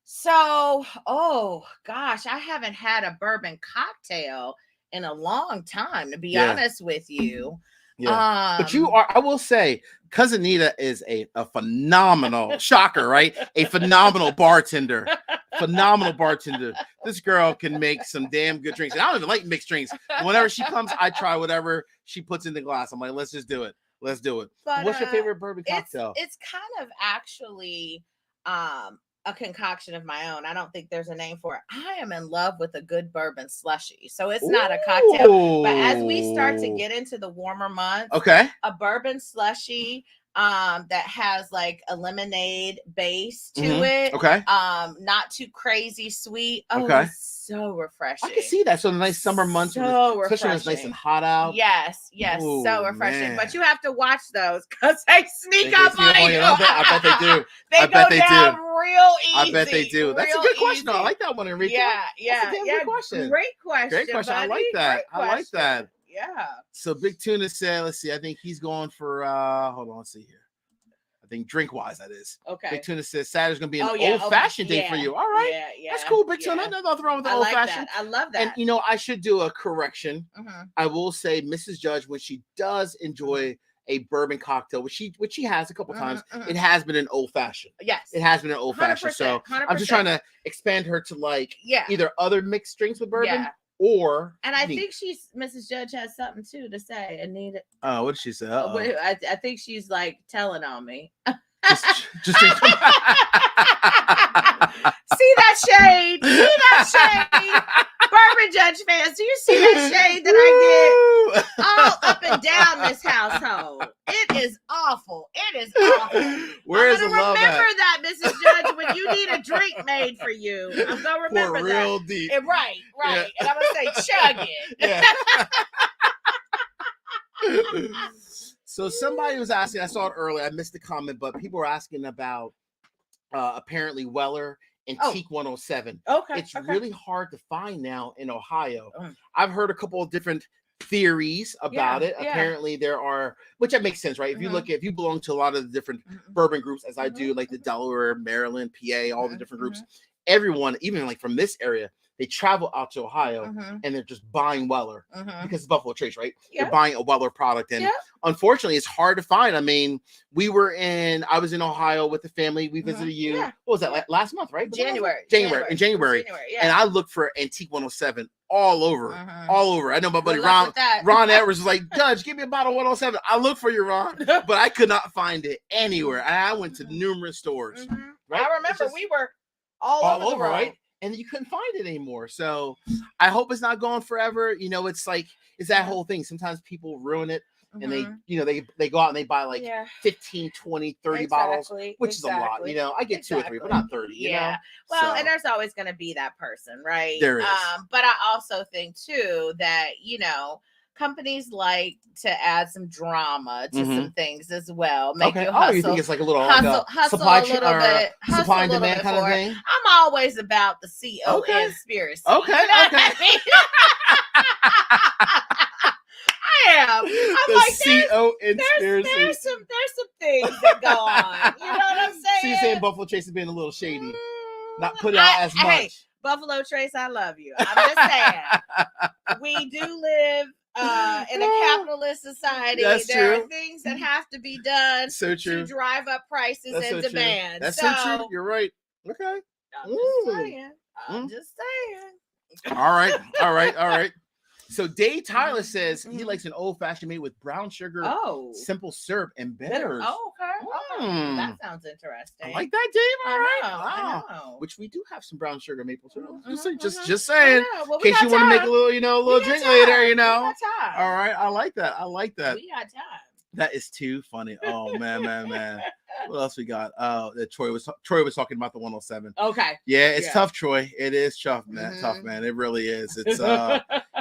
so, gosh, I haven't had a bourbon cocktail in a long time, to be honest with you. Yeah, but you are, I will say, Cousin Anita is a phenomenal shocker, right? A phenomenal bartender. Phenomenal bartender. This girl can make some damn good drinks. And I don't even like mixed drinks. Whenever she comes, I try whatever she puts in the glass. I'm like, let's just do it. Let's do it. But, what's your favorite bourbon cocktail? It's kind of actually a concoction of my own. I don't think there's a name for it. I am in love with a good bourbon slushy. So it's not a cocktail. But as we start to get into the warmer months, a bourbon slushy that has like a lemonade base to it. Not too crazy sweet. It's so refreshing. I can see that. So the nice summer months, especially when it's nice and hot out. Yes, ooh, so refreshing. Man. But you have to watch those because they sneak up on you. I bet they do. They go down real easy. I bet they do. That's a good question. I like that one, Enrico. Yeah. Good question. Great question. Great question. Buddy. I like that. I like that. Yeah. So Big Tuna said, let's see. I think he's going for hold on, let's see here. I think drink wise that is. Okay. Big Tuna says Saturday's gonna be an old-fashioned day for you. All right. Yeah. That's cool, Big Tuna. Nothing wrong with the old-fashioned. I love that. And I should do a correction. I will say Mrs. Judge, when she does enjoy a bourbon cocktail, which she has a couple times, it has been an old-fashioned. Yes. It has been an old-fashioned. So 100%. I'm just trying to expand her to like either other mixed drinks with bourbon. Or I think Mrs. Judge has something too to say. Anita. Oh, what did she say? I think she's like telling on me. just see that shade? Bourbon Judge fans, do you see that shade that I get all up and down this household? It is awful. Where is the love at? Remember that, Mrs. Judge, when you need a drink made for you. I'm gonna remember that. Real deep. Right. Yeah. And I'm gonna say, chug it. Yeah. So somebody was asking, I saw it earlier, I missed the comment, but people were asking about apparently Weller and Teak 107. It's really hard to find now in Ohio. I've heard a couple of different theories about it. Apparently there are, which that makes sense, right? If you belong to a lot of the different bourbon groups, as I do, like the Delaware, Maryland, PA, all the different groups, everyone, even like from this area, they travel out to Ohio and they're just buying Weller because it's Buffalo Trace, right? They're buying a Weller product. And unfortunately, it's hard to find. I mean, I was in Ohio with the family. We visited you. What was that, last month, right? January. And I looked for Antique 107 all over. I know my buddy Ron Edwards was like, Judge, give me a bottle of 107. I looked for you, Ron, but I could not find it anywhere. And I went to numerous stores. Right? I remember we were all over, right? And you couldn't find it anymore. So I hope it's not going forever. It's like, it's that whole thing. Sometimes people ruin it and they go out and they buy like 15, 20, 30 bottles, which is a lot. I get 2 or 3, but not 30. You know? Well, and there's always going to be that person, right? There is. But I also think too that, companies like to add some drama to some things as well. Make you hustle. You think it's like a little hustle supply a little bit, supply and demand kind of thing? I'm always about the conspiracy. Okay. I am. I'm like, there's some things that go on. You know what I'm saying? So you're saying Buffalo Trace is being a little shady, not putting out as much. Hey, Buffalo Trace, I love you. I'm just saying, we do live in a capitalist society. There are things that have to be done to drive up prices and demand. That's so true. You're right. Okay. I'm just saying. All right. So Dave Tyler says he likes an old fashioned made with brown sugar, simple syrup, and bitters. Okay. That sounds interesting. I like that, Dave. All right. I know. Which we do have some brown sugar maple syrup. Just saying. In case you want to make a little drink later, We got time. All right. I like that. We got time. That is too funny. Oh man. What else we got? That Troy was talking about the 107. Okay. Yeah, it's tough, Troy. It is tough, man. Tough, man. It really is. It's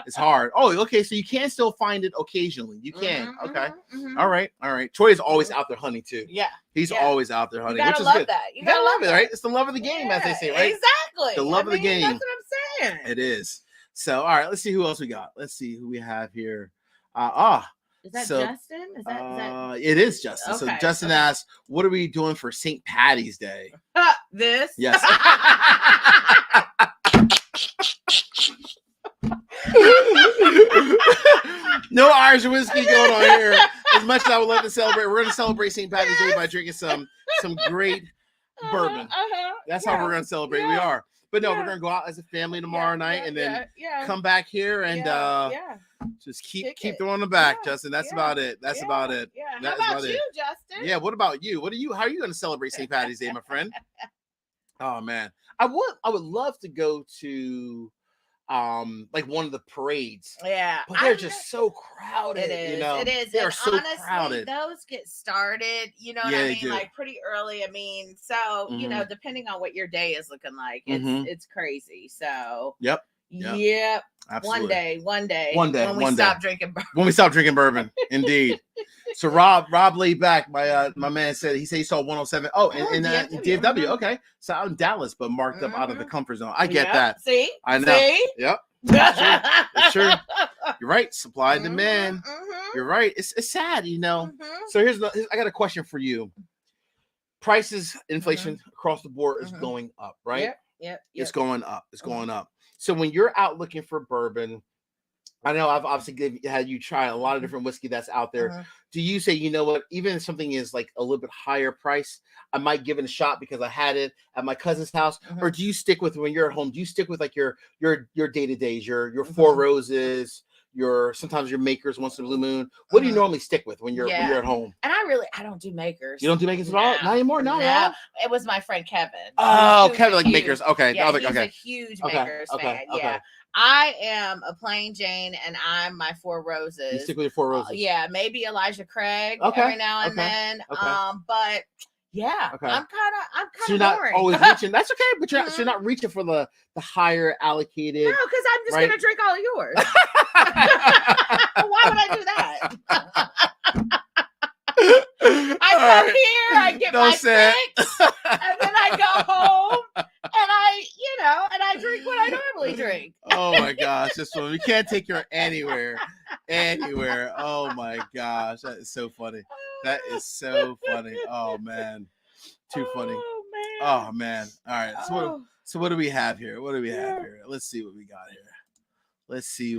it's hard. Oh, okay. So you can still find it occasionally. You can. Okay. All right. Troy is always out there hunting too. Yeah. He's always out there hunting, which is love good. That. You gotta love it, right? It's the love of the game, as they say, right? Exactly. The love of the game. That's what I'm saying. It is. So, all right. Let's see who else we got. Let's see who we have here. Is that Justin? Is that it is Justin. Okay, so Justin asks, what are we doing for St. Patty's Day? This? Yes. No Irish whiskey going on here. As much as I would love to celebrate, we're going to celebrate St. Patty's Day by drinking some great bourbon. That's how we're going to celebrate. We are. But no, we're going to go out as a family tomorrow night and then come back here and just keep throwing them back, Justin. That's about it. That's about it. Yeah. How about you, Justin? Yeah, what about you? How are you going to celebrate St. Patty's Day, my friend? Oh man. I would love to go to like one of the parades. Yeah. But they're just so crowded. It is. They are and so honestly, crowded. Those get started, you know what I mean? Like pretty early. I mean, so you know, depending on what your day is looking like, it's crazy. So Yep. Absolutely. One day. When we stop drinking bourbon. When we stop drinking bourbon, indeed. So Rob laid back. My man said he saw 107. Oh, in DFW. Okay, so out in Dallas, but marked up out of the comfort zone. I get that. See, I know. See? Yep. That's true. You're right. Supply and demand. You're right. It's sad, you know. So I got a question for you. Prices, inflation across the board is going up, right? Yep. It's going up. It's going up. So when you're out looking for bourbon, I know I've obviously had you try a lot of different whiskey that's out there. Do you say, you know what, even if something is like a little bit higher price, I might give it a shot because I had it at my cousin's house? Or do you stick with, when you're at home, do you stick with like your day-to-days, your Four Roses, sometimes your Makers once in a blue moon? What do you normally stick with when you're at home? And I don't do Makers. You don't do Makers at all? Not anymore? No. It was my friend Kevin. Oh, Kevin, like Makers. Okay. Yeah, he's a huge Makers fan. Yeah. I am a plain Jane and I'm my Four Roses. You stick with your Four Roses. Yeah, maybe Elijah Craig every now and then. But yeah, I'm kind of so you're not always reaching. That's okay, but you're not reaching for the higher allocated. No, because I'm just gonna drink all of yours. Why would I do that? I come here, I get my fix, and then I go home and I drink what I normally drink. Oh my gosh, we can't take her anywhere. Oh my gosh, that is so funny. That is so funny. Oh man, too funny. Oh man. All right. So what do we have here? Let's see what we got here. Let's see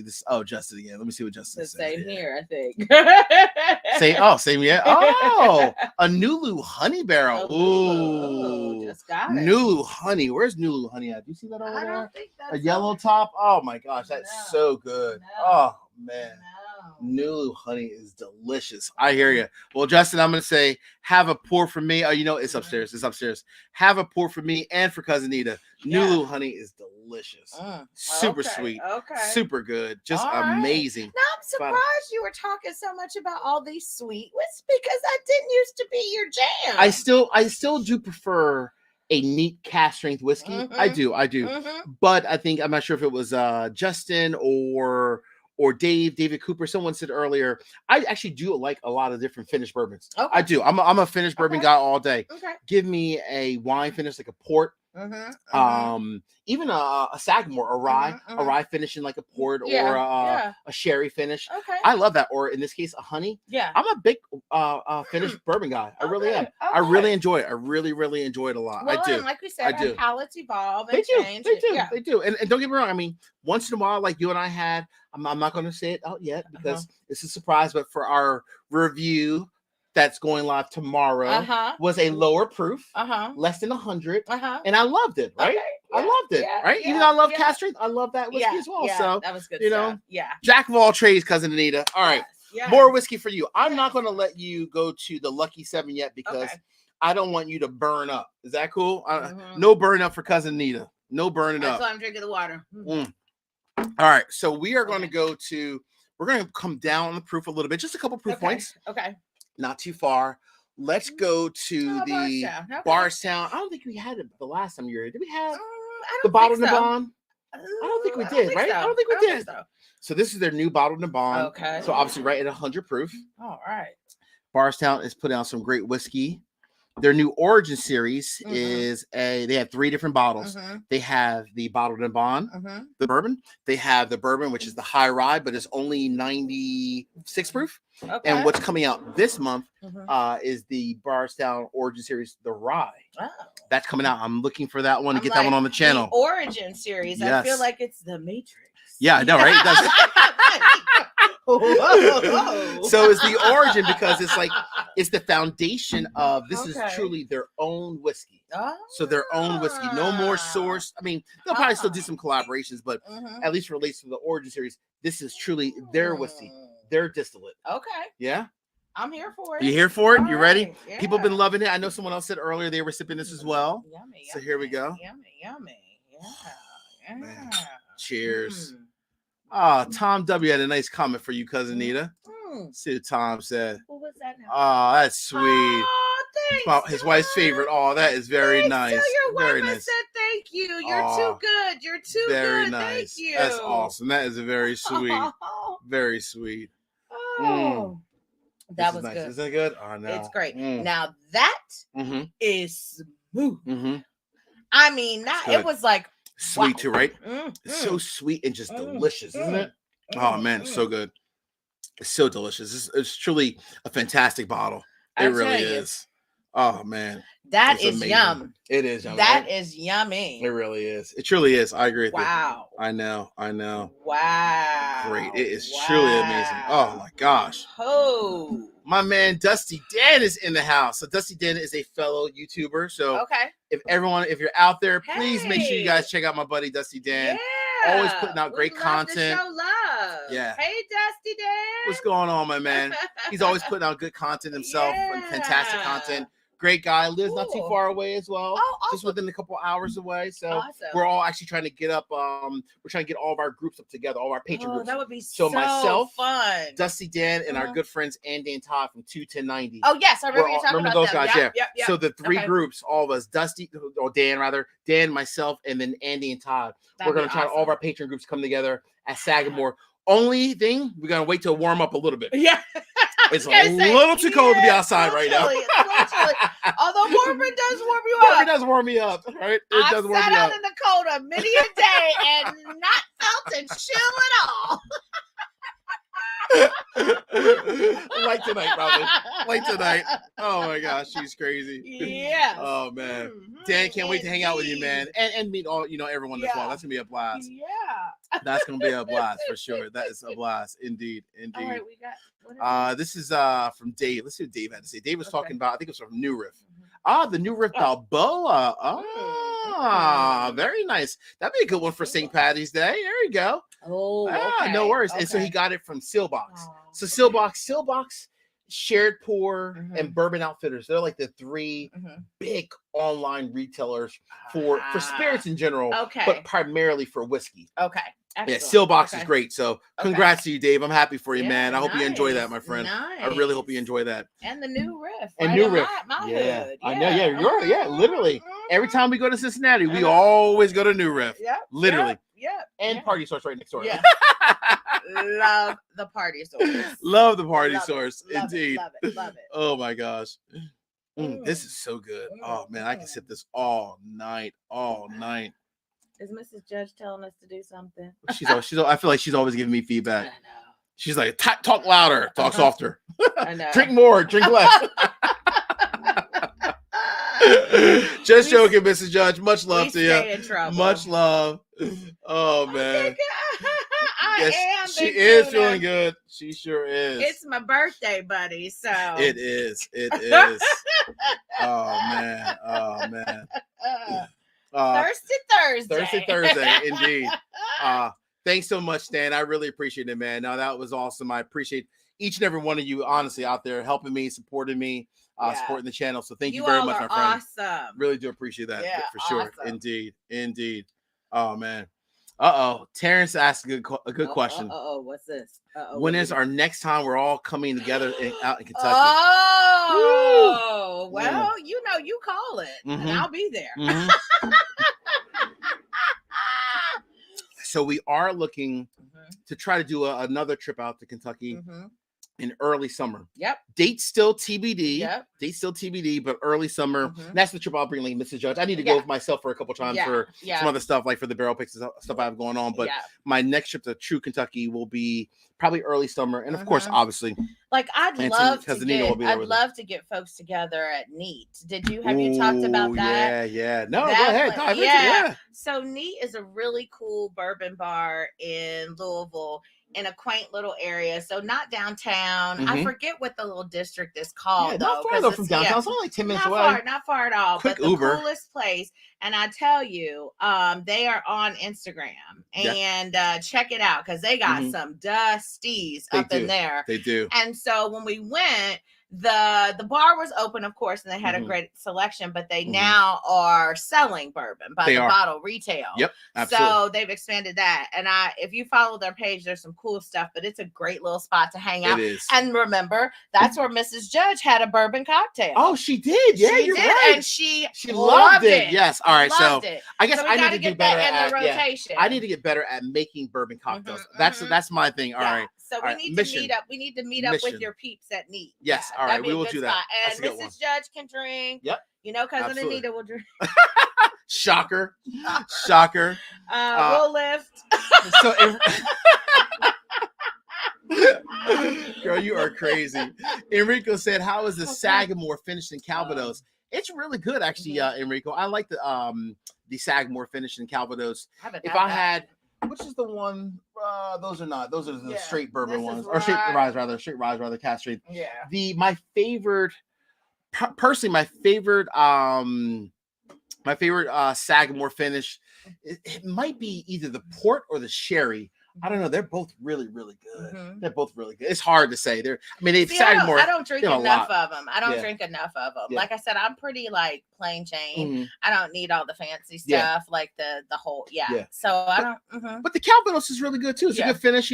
this. Oh, Justin again. Let me see what Justin says. Same here, I think. Same here. Oh, a Nulu honey barrel. Ooh, just got it. Nulu honey. Where's Nulu honey at? Do you see that over there? I don't think that's a yellow top. Oh my gosh, that's so good. Oh man. Nulu honey is delicious. I hear you. Well, Justin, I'm going to say, have a pour for me. Oh, it's upstairs. It's upstairs. Have a pour for me and for Cousin Anita. Nulu honey is delicious. Super sweet. Super good. Just amazing. Now, I'm surprised you were talking so much about all these sweet whisks because that didn't used to be your jam. I still do prefer a neat cast strength whiskey. I do. But I'm not sure if it was Justin or David Cooper. Someone said earlier, I actually do like a lot of different finished bourbons. I do. I'm a finished bourbon guy all day. Give me a wine finish like a port. Even a Sagamore, a rye finish in like a port or a sherry finish. I love that. Or in this case, a honey. Yeah, I'm a big finished bourbon guy. I really am. I really enjoy it. I really enjoy it a lot. Well, I do. And like we said, our palates evolve and change. They do. And don't get me wrong. I mean, once in a while, like you and I had, I'm not going to say it out yet because it's a surprise. But for our review that's going live tomorrow was a lower proof, less than 100, and I loved it. Right, I loved it. Right, even though I love cast strength, I love that whiskey as well. So that was good. Stuff. Jack of all trades, Cousin Anita. All right, more whiskey for you. I'm not going to let you go to the Lucky 7 yet because I don't want you to burn up. Is that cool? No burn up for Cousin Anita. No burning up. That's why I'm drinking the water. All right, so we are going to go to. We're going to come down on the proof a little bit, just a couple proof points. Okay. Not too far. let's go to the Bardstown. I don't think we had it the last time you were here. Did we have the bottled and bond? I don't think we did, right? I don't think we did. So this is their new bottled and bond. Okay. So obviously right at 100 proof. All right. Bardstown is putting out some great whiskey. Their new Origin series is they have 3 different bottles. They have the bottled and bond, the bourbon. They have the bourbon, which is the high rye, but it's only 96 proof. Okay. And what's coming out this month is the Bardstown Origin series, the rye. Oh. That's coming out. I'm looking for that one to get that one on the channel. The Origin series. Yes. I feel like it's the Matrix. Yeah, I know, right? So it's the Origin because it's the foundation of this is truly their own whiskey. So their own whiskey, no more source. I mean, they'll probably still do some collaborations, but at least relates to the Origin series. This is truly their whiskey, their distillate. Okay. Yeah. I'm here for it. You here for it? You ready? Yeah. People have been loving it. I know someone else said earlier they were sipping this as well. Yummy. So here we go. Yummy. Yeah. Man. Cheers. Tom W had a nice comment for you, Cousin Anita. See what Tom said. What was that now? Oh, that's sweet. Oh, thanks. About his wife's favorite. Oh, that is very nice. Tell your wife very I nice. said thank you. You're too good. You're too very good. Nice. Thank you. That's awesome. That is a very sweet. Very sweet. Oh. That was nice. good. Isn't it good? Oh, no. It's great. Now that is smooth. I mean, it was like sweet too, right? It's so sweet and just delicious, isn't it? Oh man, it's so good. It's so delicious. It's truly a fantastic bottle. It really is. Oh man, that is yum. It is yum. That is yummy. It really is. It truly is. I agree with you. Wow. I know. Wow. Great. It is truly amazing. Oh my gosh. Oh. My man Dusty Dan is in the house. So Dusty Dan is a fellow YouTuber. So if you're out there, please make sure you guys check out my buddy Dusty Dan. Yeah. Always putting out great content. Show love. Yeah. Hey Dusty Dan. What's going on, my man? He's always putting out good content himself and fantastic content. Great guy, lives not too far away as well. Oh, awesome. Just within a couple hours away. So we're all actually trying to get up. We're trying to get all of our groups up together, all of our patron groups. That would be so myself, fun. Dusty Dan, and our good friends Andy and Todd from 21090. Oh yes, I remember you talking about those them. guys. Yeah. So the 3 groups, all of us, Dusty or Dan rather, Dan, myself, and then Andy and Todd. We're gonna try all of our patron groups come together at Sagamore. Only thing, we're gonna wait to warm up a little bit. Yeah. It's a little too cold to be outside right now. Although warmer does warm you up. It does warm me up, right? It does warm me up. I've sat out in the cold many a day and not felt it chill at all. Like tonight, probably. Like tonight. Oh my gosh, she's crazy. Yeah. Oh man, Dan, can't wait to hang out with you, man, and meet all everyone as well. That's gonna be a blast. Yeah. That's gonna be a blast for sure. That is a blast, indeed. All right, we got. This is from Dave. Let's see what Dave had to say. Dave was talking about. I think it was from New Riff. The New Riff Balboa. Very nice. That'd be a good one for St. Patty's Day. There you go. Oh, no worries. Okay. And so he got it from Sealbox. So Sealbox, Shared Pour, and Bourbon Outfitters. They're like the 3 big online retailers for spirits in general, but primarily for whiskey. Okay. Excellent. Yeah, Sealbox is great. So congrats to you, Dave. I'm happy for you, man. I hope you enjoy that, my friend. Nice. I really hope you enjoy that. And the New Riff. And New Riff. My hood. I know. Yeah, literally. Every time we go to Cincinnati, we always go to New Riff. Yeah. Literally. Yeah. And Party Source right next door. Yeah. Love the Party Source. Love the Party Source. Indeed. Love it. Oh my gosh. This is so good. Oh man, I can sip this all night. Is Mrs. Judge telling us to do something? I feel like she's always giving me feedback. I know. She's like, talk louder, talk softer. I know. Drink more, drink less. Just joking, Mrs. Judge. Much love to you. Much love. Oh man. She is feeling good. She sure is. It's my birthday, buddy. So it is. Oh man. Thirsty Thursday, indeed. Thanks so much, Stan. I really appreciate it, man. Now that was awesome. I appreciate each and every one of you, honestly, out there helping me, supporting me, supporting the channel. So thank you very much, my friend. Awesome. Really do appreciate that for sure. Indeed. Oh man. Terrence asked a good question. What's this? When is our next time we're all coming together out in Kentucky? Oh, well, you call it, and I'll be there. So we are looking to try to do another trip out to Kentucky in early summer. Yep. Date still TBD. Yep. Date still TBD, but early summer. That's the trip I'll bring like Mrs. Judge. I need to go with myself for a couple times for some other stuff, like for the barrel picks and stuff I have going on. But my next trip to true Kentucky will be probably early summer. And of course, obviously. Like I'd love to get folks together at Neat. Have you talked about that? Yeah. No, go ahead. Yeah. So Neat is a really cool bourbon bar in Louisville, in a quaint little area, so not downtown. I forget what the little district is called. Not far though from downtown. It's only like 10 minutes away. Not far at all. Quick but the Uber. Coolest place. And I tell you, they are on Instagram and check it out because they got some dusties up in there. They do. And so when we went, the bar was open, of course, and they had a great selection, but they now are selling bourbon by the bottle retail. Yep, absolutely. So they've expanded that. And if you follow their page, there's some cool stuff, but it's a great little spot to hang out. It is. And remember, that's where Mrs. Judge had a bourbon cocktail. Oh, she did. Yeah, you're right. And she loved it. Yes. All right. So I guess I need to do better at rotation. I need to get better at making bourbon cocktails. That's my thing. All right. So we need to meet up. We need to meet up with your peeps at Neat. Yes. All right. We will do that. And Mrs. Judge can drink. Yep. Cousin Anita will drink. Shocker. We'll lift. So, girl, you are crazy. Enrico said, "How is the Sagamore finished in Calvados?" It's really good, actually, Enrico. I like the Sagamore finished in Calvados. I had, which is the one? Those are not. Those are the straight bourbon ones, or straight rise rather, cast straight. Yeah. My favorite, personally, my favorite Sagamore finish. It might be either the port or the sherry. I don't know. They're both really, really good. They're both really good. It's hard to say. Sagamore. I don't drink enough of them. Like I said, I'm pretty like plain Jane. I don't need all the fancy stuff like the whole. So I don't. But the Calvados is really good too. It's a good finish.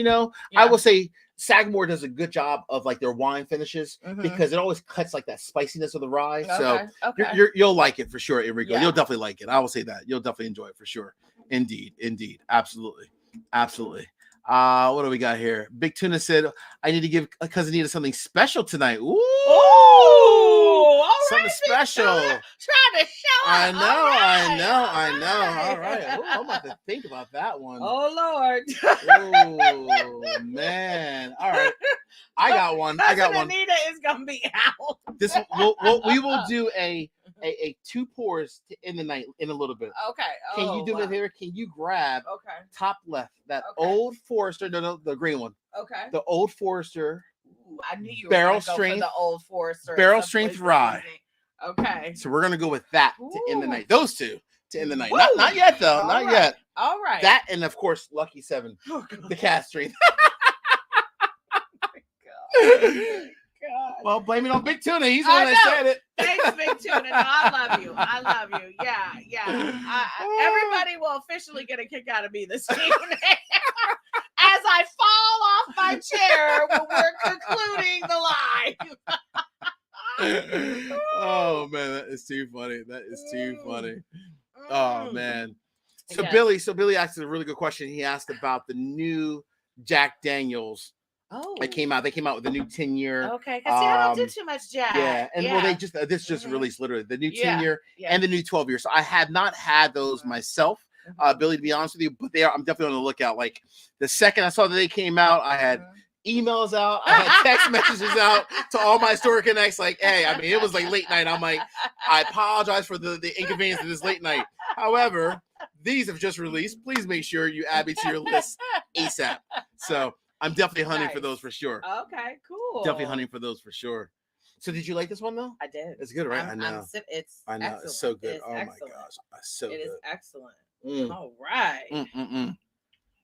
I will say Sagamore does a good job of like their wine finishes because it always cuts like that spiciness of the rye. So you'll like it for sure, Enrico. You'll definitely like it. I will say that. You'll definitely enjoy it for sure. Indeed. Absolutely. What do we got here? Big Tuna said, I need to give Cousin Anita something special tonight. Ooh, all something special. Trying to show I know. All right. Ooh, I'm about to think about that one. Oh, Lord. Oh, man. All right. I got one. Anita is going to be out. We will do a 2 pours to end the night in a little bit. Okay. Can you do it here? Can you grab top left that old Forester? No, the green one. Okay. The old Forester. Ooh, I knew you were barrel go strength. for the old Forester. Barrel strength rye. Okay. So we're gonna go with that to end the night. Those two to end the night. Woo. Not yet though. Not yet. All right. That and of course Lucky 7. The cast strength. God. Well, blame it on Big Tuna. He's the one that said it. Thanks, Big Tuna. No, I love you. Yeah. Everybody will officially get a kick out of me this evening as I fall off my chair when we're concluding the live. Oh man, that is too funny. Oh man. So Billy asked a really good question. He asked about the new Jack Daniels. Oh, they came out with the new 10-year. Okay, because I don't do too much Jack. Yeah, and well, they just this released literally the new 10-year and the new 12-year. So I had not had those myself, Billy, to be honest with you, but I'm definitely on the lookout. Like the second I saw that they came out, I had emails out, I had text messages out to all my store connects. Like, hey, I mean, it was like late night. I'm like, I apologize for the inconvenience of this late night. However, these have just released. Please make sure you add me to your list ASAP. So. I'm definitely hunting for those for sure. Okay, cool. Definitely hunting for those for sure. So did you like this one though? I did. It's good, right? I know. It's excellent. It's so good. Oh my gosh. It's so good. It is excellent. All right.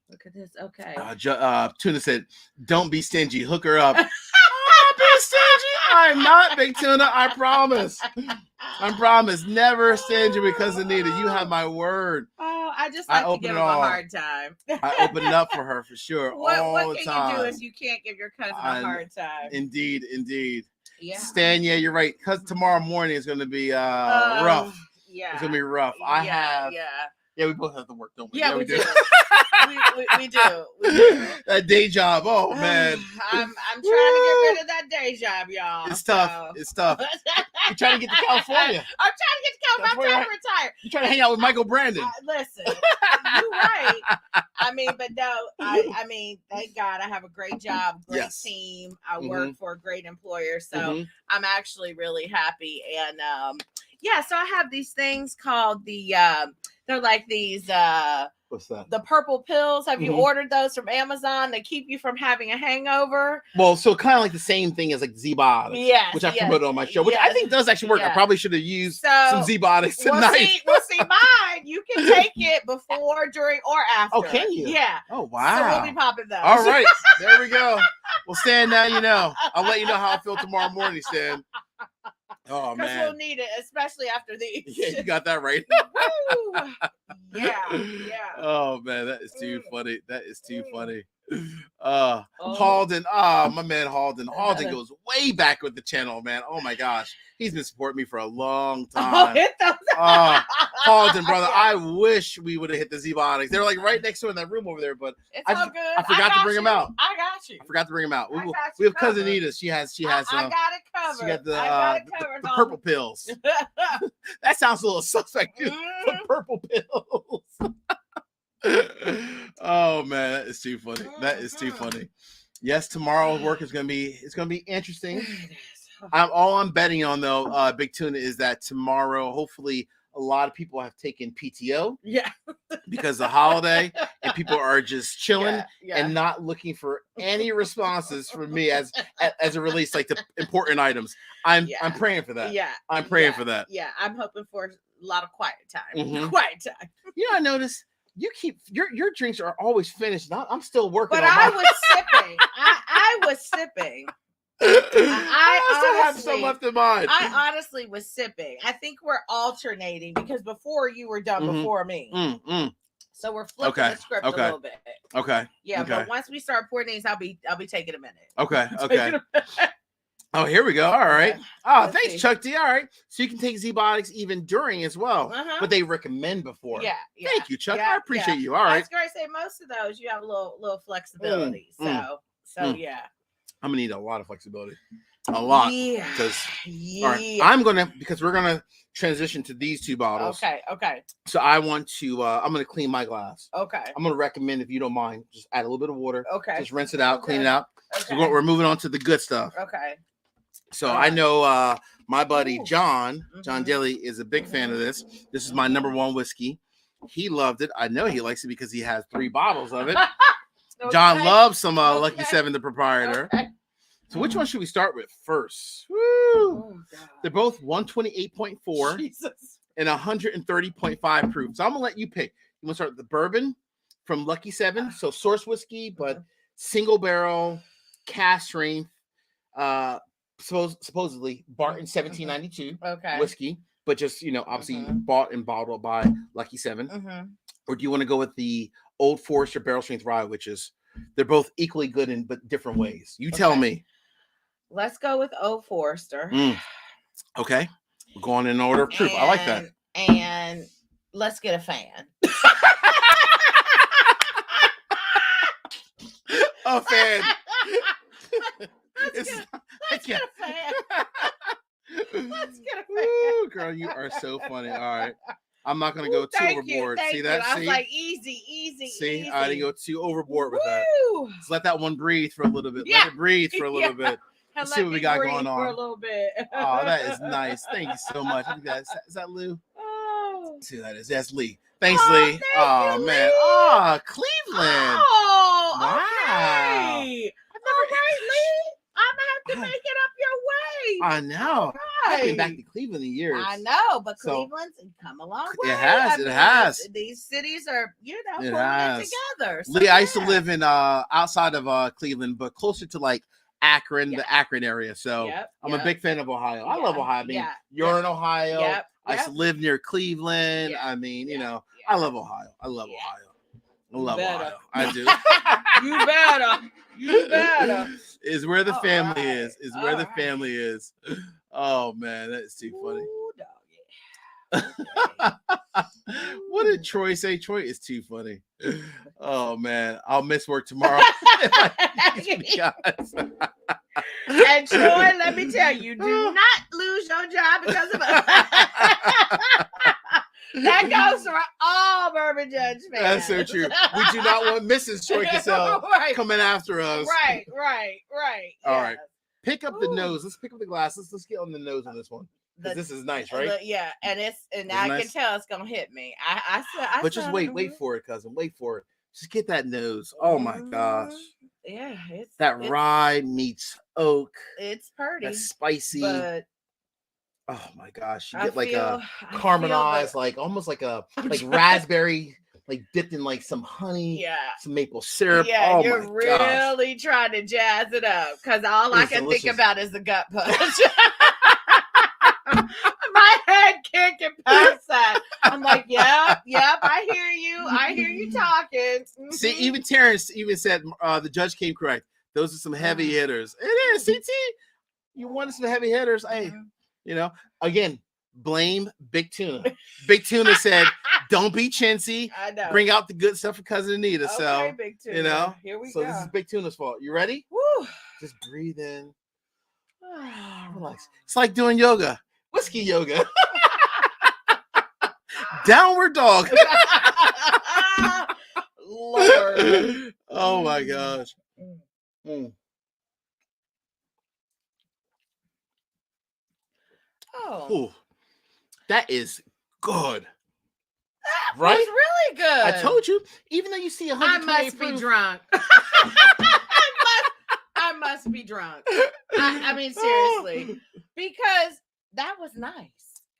Look at this. Okay. Tuna said, don't be stingy. Hook her up. Be stingy. I'm not, Big Tuna. I promise. Never stingy because Anita. You have my word. Oh, I just like to give him a hard time. I open it up for her for sure. What can you do if you can't give your cousin a hard time? Indeed. Yeah. Stan, yeah, you're right. Because tomorrow morning is going to be rough. Yeah. It's going to be rough. Yeah, we both have to work, don't we? Yeah, we do. we do. That day job. Oh man. I'm trying to get rid of that day job, y'all. It's tough. It's tough. You're trying to get to California. I'm trying to get to California. I'm trying to retire. You're trying to hang out with Michael Brandon. Listen, you're right. I mean, but no, I mean, thank God I have a great job, great team. I work for a great employer. So I'm actually really happy. And so I have these things called they're like these what's that? The purple pills. Have you ordered those from Amazon? They keep you from having a hangover. Well, so kind of like the same thing as like Z-Biotics, which I promoted on my show, which I think does actually work. I probably should have used some Z-Biotics tonight. We'll see mine. You can take it before, during, or after. Oh, can you? Yeah. Oh, wow. So we'll be popping those. All right. There we go. Well, Stan, now you know. I'll let you know how I feel tomorrow morning, Stan. Oh, man. Because we'll need it, especially after these. Yeah, you got that right. Woo! Yeah. Oh, man, that is too funny. That is too funny. Halden, my man Halden goes way back with the channel, man. Oh my gosh, he's been supporting me for a long time. Halden, brother, I wish we would have hit the Z-Biotics. They're like right next door in that room over there, but all good. I forgot to bring them out. I got you. I forgot to bring them out. We have Cousin Anita. She has. I got it covered. She got the purple pills. That sounds a little suspect too. The purple pills. Oh man, that is too funny. That is too funny. Yes, tomorrow's work is gonna be interesting. All I'm betting on though, Big Tuna, is that tomorrow, hopefully, a lot of people have taken PTO. Yeah. Because of the holiday and people are just chilling and not looking for any responses from me as it relates like the important items. I'm praying for that. Yeah. I'm praying for that. Yeah. I'm hoping for a lot of quiet time. Quiet time. You know, I noticed you keep your drinks are always finished. I'm still working. But I was sipping. I was sipping. I still have some left in mine. I honestly was sipping. I think we're alternating because before you were done before me. So we're flipping the script a little bit. Okay. Yeah, but once we start pouring these, I'll be taking a minute. Okay. Oh, here we go. All right. Thanks, Chuck D. All right. So you can take Z-Biotics even during as well, but they recommend before. Yeah. Thank you, Chuck. I appreciate you. All right. I was going to say most of those you have a little flexibility. So yeah. I'm gonna need a lot of flexibility. A lot. Because because we're gonna transition to these two bottles. Okay. So I want to I'm gonna clean my glass. Okay. I'm gonna recommend, if you don't mind, just add a little bit of water. Okay. Just rinse it out, clean it out. Okay. So we're moving on to the good stuff. Okay. So I know my buddy John Daly is a big fan of this. This is my #1 whiskey. He loved it. I know he likes it because he has 3 bottles of it. John loves some Lucky 7, the proprietor. Okay. So which one should we start with first? Woo! Oh, they're both 128.4 and 130.5 proof. So I'm gonna let you pick. You want to start with the bourbon from Lucky 7, so source whiskey, but single barrel, cask strength, supposedly Barton 1792 whiskey, but just obviously bought and bottled by Lucky 7. Or do you want to go with the Old Forester barrel strength rye, which is they're both equally good in but different ways? You tell me. Let's go with Old Forester. Okay. We're going in order of proof. I like that. And let's get a fan. A fan. Let's get a fan. Let's get a fan. Ooh, girl, you are so funny. All right. I'm not going to go too overboard. See that? I was like, easy. See, I didn't go too overboard with that. Let's let that one breathe for a little bit. Yeah. Let it breathe for a little bit. Let's see what we got going on. For a little bit. Oh, that is nice. Thank you so much. I think is that Lou? Oh. Let's see who that is. That's Lee. Thanks, Lee. Oh, man. Oh, Cleveland. Oh, wow. Okay. All right, Lee. I'm going to have to make it up your way. I know. I've been back to Cleveland in years. I know, but Cleveland's come a long way. It has. These cities are, pulling it together. So Lee, I used to live in outside of Cleveland, but closer to like Akron, the Akron area. So I'm a big fan of Ohio. I love Ohio. I mean, you're in Ohio. I used to live near Cleveland. I mean, you know, I love Ohio. I love Ohio. I love Ohio. I do. You better. Is where the family is. Is where the family is. Oh man, that's too funny. Ooh, What did Troy say? Troy is too funny. Oh man, I'll miss work tomorrow. And Troy, let me tell you, do not lose your job because of us. That goes for all Bourbon Judge fans. That's so true. We do not want Mrs. Troy Cassell coming after us. Right. All right. Pick up the nose. Let's pick up the glasses. Let's get on the nose on this one. This is nice, right? Yeah, and I can tell it's gonna hit me. I but just wait for it, cousin. Wait for it. Just get that nose. Oh my gosh. Yeah, it's rye meets oak. It's pretty. That's spicy. But oh my gosh, you get like a caramelized, like almost like a raspberry, like dipped in like some honey, some maple syrup. Yeah, oh you're really trying to jazz it up because all I can think about is the gut punch. My head can't get past that. I'm like, yep, I hear you talking. Mm-hmm. See, even Terrence even said the judge came correct. Those are some heavy hitters. It is, CT. You wanted some heavy hitters. Hey, you know, again, blame Big Tuna. Big Tuna said, don't be chintzy. I know. Bring out the good stuff for Cousin Anita. Okay, so, Big Tuna. You know, here we so go. this is Big Tuna's fault. You ready? Woo. Just breathe in. Relax. It's like doing yoga. Whiskey yoga. Downward dog. Lord. Oh my gosh. Mm. Oh. Ooh, that is good. That right? was really good. I told you. Even though you see 128 I must be drunk. I must be drunk. I mean, seriously, because that was nice.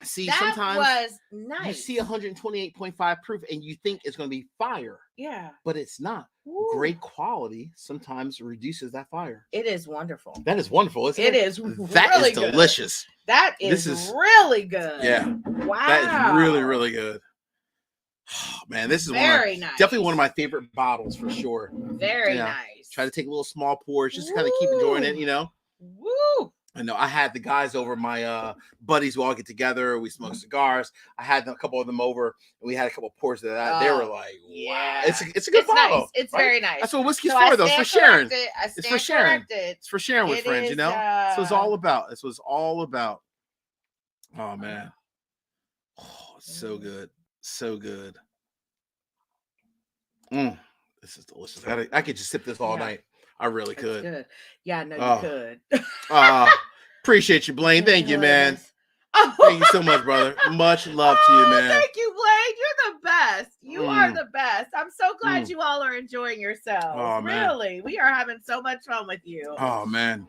See, that sometimes was nice. You see 128.5 proof and you think it's going to be fire. Yeah. But it's not. Ooh. Great quality sometimes reduces that fire. It is wonderful. That is wonderful, isn't it? It is That really is delicious. Good. That is really good. Yeah. Wow. That is really, really good. Oh, man, this is nice. Definitely one of my favorite bottles for sure. Very nice. Try to take a little small pours just to kind of keep enjoying it, you know. Woo. I know I had the guys over, my buddies, we all get together, we smoke cigars. I had a couple of them over and we had a couple of pours of that. They were like, wow, it's a good bottle. Nice. It's very nice. That's what whiskey's for, though. It's for sharing. It's for sharing. It's for sharing with friends, you know. This was all about. This was all about. Oh man. Oh, so good. So good. This is delicious. I could just sip this all night. I really could. Good. Yeah, no, you could. Appreciate you, Blaine. Thank you, man. Thank you so much, brother. Much love to you, man. Thank you, Blaine. You're the best. You are the best. I'm so glad you all are enjoying yourselves. Oh, really, we are having so much fun with you. Oh man,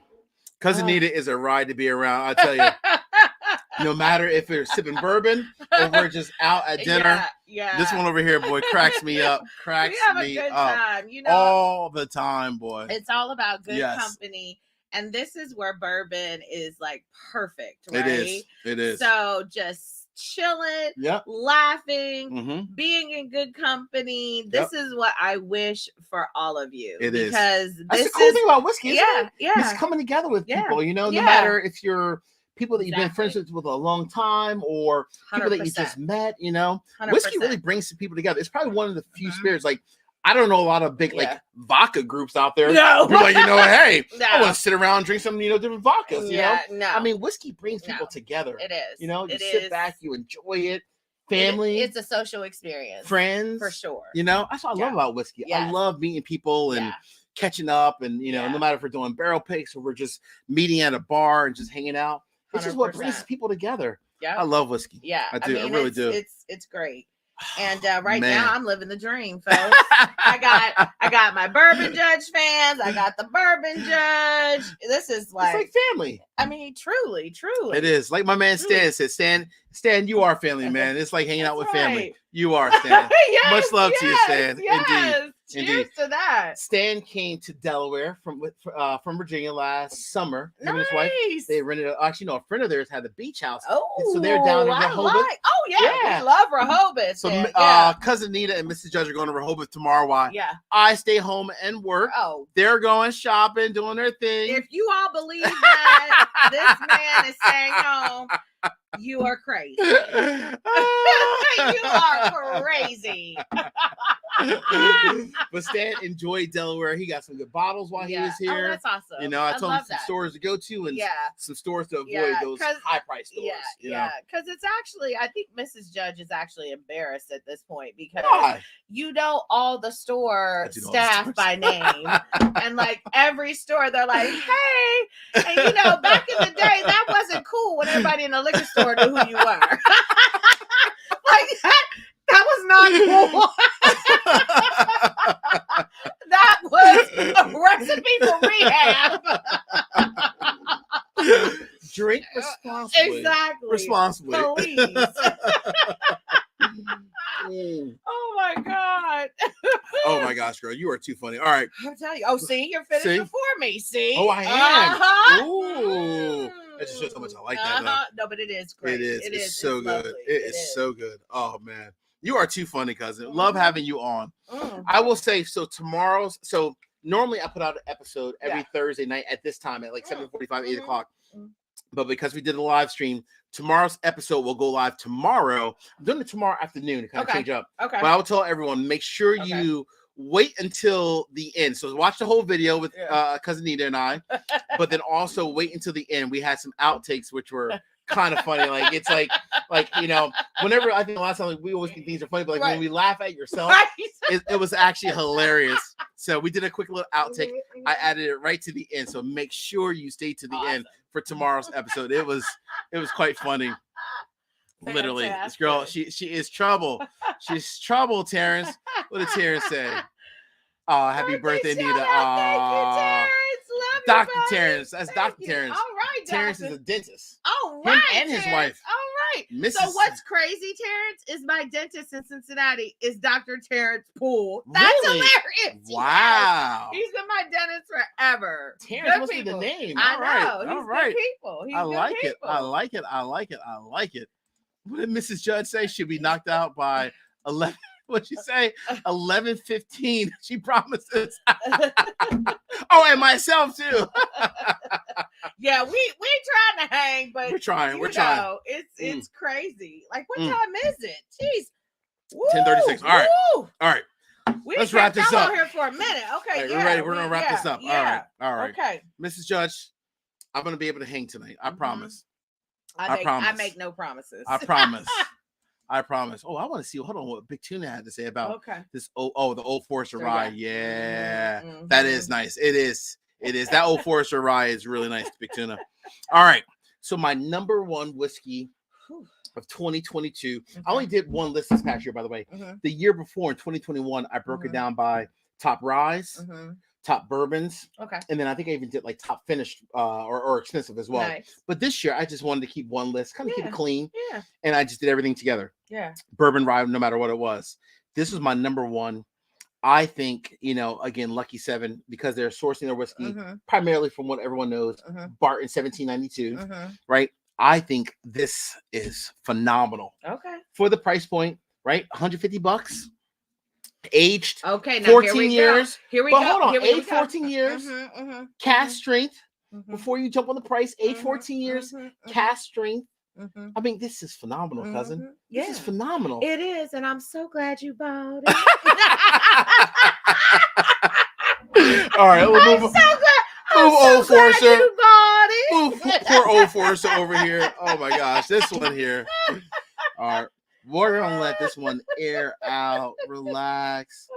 Cousin Anita is a ride to be around. I tell you. No matter if we're sipping bourbon or we're just out at dinner, this one over here, boy, cracks me up. Cracks me up. Time, you know, all the time, boy. It's all about good company, and this is where bourbon is like perfect, right? It is. So just chilling, laughing, being in good company. This is what I wish for all of you. It is because that's the cool thing about whiskey. Yeah. It's coming together with people. You know, no matter if you're people that you've been friends with a long time or people 100%. That you just met, you know, 100%. Whiskey really brings people together. It's probably one of the few spirits. Like, I don't know a lot of big like vodka groups out there. No, you're like, you know, hey, I want to sit around and drink some, different vodkas. You know, no. I mean, whiskey brings people together. It is. You know, you sit back, you enjoy it. Family, it's a social experience. Friends, for sure. You know, that's what I love about whiskey. Yes. I love meeting people and catching up, and no matter if we're doing barrel picks or we're just meeting at a bar and just hanging out. This is what brings people together. Yeah, I love whiskey. Yeah, I do. I really do. It's great. And right now, I'm living the dream, folks. I got my Bourbon Judge fans. I got the Bourbon Judge. This is like, it's like family. I mean, truly. It is. Like my man Stan said. Stan, you are family, man. It's like hanging out with family. You are, Stan. Much love to you, Stan. Indeed. Cheers to that. Stan came to Delaware from Virginia last summer. Nice. Him and his wife, they rented. A friend of theirs had the beach house. Oh, so they're down in Rehoboth. We love Rehoboth. So Cousin Anita and Mrs. Judge are going to Rehoboth tomorrow. Why? Yeah. I stay home and work. Oh, they're going shopping, doing their thing. If you all believe that this man is staying home, you are crazy. You are crazy. But Stan enjoyed Delaware. He got some good bottles while he was here. Oh, that's awesome. You know, I told him some stores to go to and some stores to avoid those high price stores. Because it's actually, I think Mrs. Judge is actually embarrassed at this point because you know all the store staff by name, and like every store they're like, hey, and you know, back in the day that wasn't cool when everybody in the liquor store knew who you were. Like that was not cool. That was a recipe for rehab. Drink responsibly. Exactly. Responsibly. Please. Oh my God. Oh my gosh, girl, you are too funny. All right. I'll tell you. Oh, see, you're finished before me. See? Oh, I am. Ooh. That just shows how much I like that. No, but it is great. It is. It's so good. Lovely. It is so good. Oh man. You are too funny, cousin. Love having you on. I will say, so normally I put out an episode every Thursday night at this time at like 7:45, 8 o'clock. But because we did a live stream, tomorrow's episode will go live tomorrow. I'm doing it tomorrow afternoon to kind of change up. Okay. But I will tell everyone, make sure you wait until the end. So watch the whole video with Cousin Anita and I, but then also wait until the end. We had some outtakes, which were kind of funny. Like it's like you know, whenever I think the last time we always think things are funny, but like when we laugh at yourself, it was actually hilarious. So we did a quick little outtake. I added it right to the end. So make sure you stay to the end for tomorrow's episode. It was quite funny. Literally, this girl, she is trouble. She's trouble, Terrence. What did Terrence say? Oh, happy birthday, Anita. Thank you, Terrence. Love Dr. you, Terrence. That's Dr. Terrence. All right, Terrence is a dentist. All right. Him and his wife. All right. So what's crazy, Terrence, is my dentist in Cincinnati is Dr. Terrence Poole. That's hilarious. Wow. Yes. He's been my dentist forever. Terrence must be the name. I know. All right. He's good people. I like it. I like it. I like it. I like it. What did Mrs. Judge say? She'll be knocked out by 11. What'd she say? 11:15. She promises. Oh, and myself too. Yeah, we trying to hang, but we're trying. It's crazy. Like, what time is it? Jeez. 10:36. All right. Let's wrap this up. Here for a minute. Okay, we're ready. We're gonna wrap this up. Yeah. All right. Okay. Mrs. Judge, I'm gonna be able to hang tonight. I promise. I promise. I make no promises. I promise. I promise. Oh, I want to see. Hold on, what Big Tuna had to say about this. The Old Forester rye. Yeah, that is nice. It is. That Old Forester rye is really nice, Big Tuna. All right. So my number one whiskey of 2022. I only did one list this past year, by the way. The year before in 2021, I broke it down by top ryes, top bourbons. And then I think I even did like top finished or expensive as well. Nice. But this year I just wanted to keep one list, kind of keep it clean. Yeah. And I just did everything together. Yeah. Bourbon rye, no matter what it was. This was my number one. I think, you know, again, Lucky 7, because they're sourcing their whiskey primarily from what everyone knows, Barton 1792, right? I think this is phenomenal. Okay. For the price point, right? $150. Aged 14 years. Here we go. Hold on, aged 14 years. Cast strength. Before you jump on the price, age 14 years, cast strength. I mean, this is phenomenal, cousin. This is phenomenal. It is, and I'm so glad you bought it. All right, we'll move. I'm so glad you bought it. Move poor Old Forester over here. Oh my gosh, this one here. All right, we're gonna let this one air out, relax,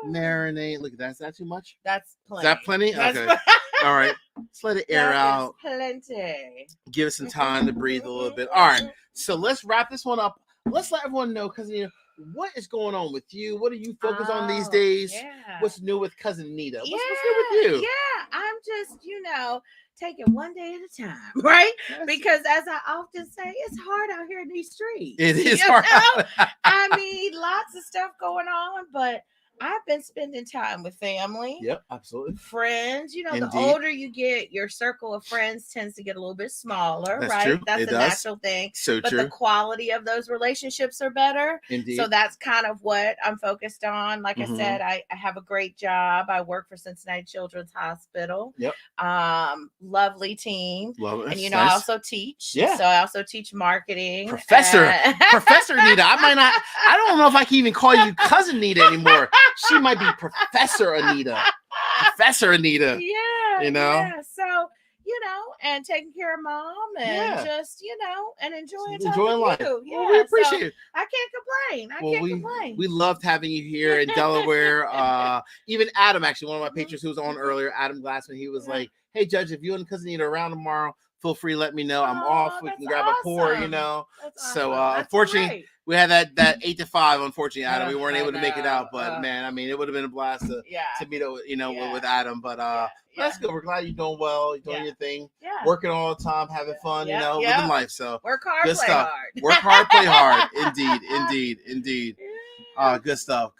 marinate. Look at that. Is that too much? That's plenty. Is that plenty? Okay. All right. Let's let it air out. Plenty. Give it some time to breathe a little bit. All right. So let's wrap this one up. Let's let everyone know, Cousin Anita, what is going on with you? What are you focused on these days? Yeah. What's new with Cousin Anita? What's new with you? Yeah, I'm just, taking one day at a time, right? Yes. Because as I often say, it's hard out here in these streets. It is hard. I mean, lots of stuff going on, but I've been spending time with family. Yep, absolutely. Friends. You know, Indeed. The older you get, your circle of friends tends to get a little bit smaller, that's right? True. That's it a does. natural thing. So but true. The quality of those relationships are better. Indeed. So that's kind of what I'm focused on. Like I said, I have a great job. I work for Cincinnati Children's Hospital. Yep. Lovely team. Love it. And I also teach. Yeah. So I also teach marketing. Professor Anita. I don't know if I can even call you Cousin Anita anymore. She might be Professor Anita. Professor Anita. Yeah. Yeah. So, and taking care of mom and just, and enjoying life. You. Yeah. Well, we appreciate it. I can't complain. We loved having you here in Delaware. Even Adam, actually, one of my patrons who was on earlier, Adam Glassman, he was like, hey, Judge, if you and Cousin Anita are around tomorrow, feel free to let me know. I'm off. We can grab a pour, That's so unfortunately, we had that 8 to 5. Unfortunately, Adam, we weren't able to make it out. But man, I mean, it would have been a blast to meet up, with Adam. But that's good. We're glad you're doing well. You're doing your thing. Yeah. Working all the time, having fun. Living life. So work hard, play hard. Work hard, play hard. Indeed. Good stuff.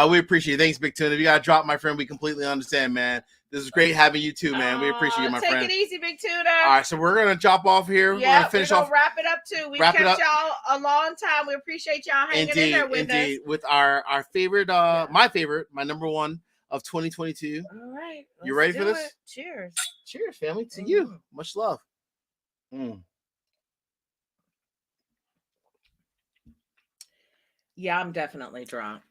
We appreciate it. Thanks, Big Tuna. If you got to drop, my friend, we completely understand, man. This is great having you too, man. We appreciate you, my friend. Take it easy, Big Tuna. All right, so we're gonna chop off here. We're gonna finish off. Wrap it up too. We kept y'all a long time. We appreciate y'all hanging in there with us. With our favorite, my favorite, my number one of 2022. All right, you ready for this? Cheers, family, to you. Much love. Yeah, I'm definitely drunk.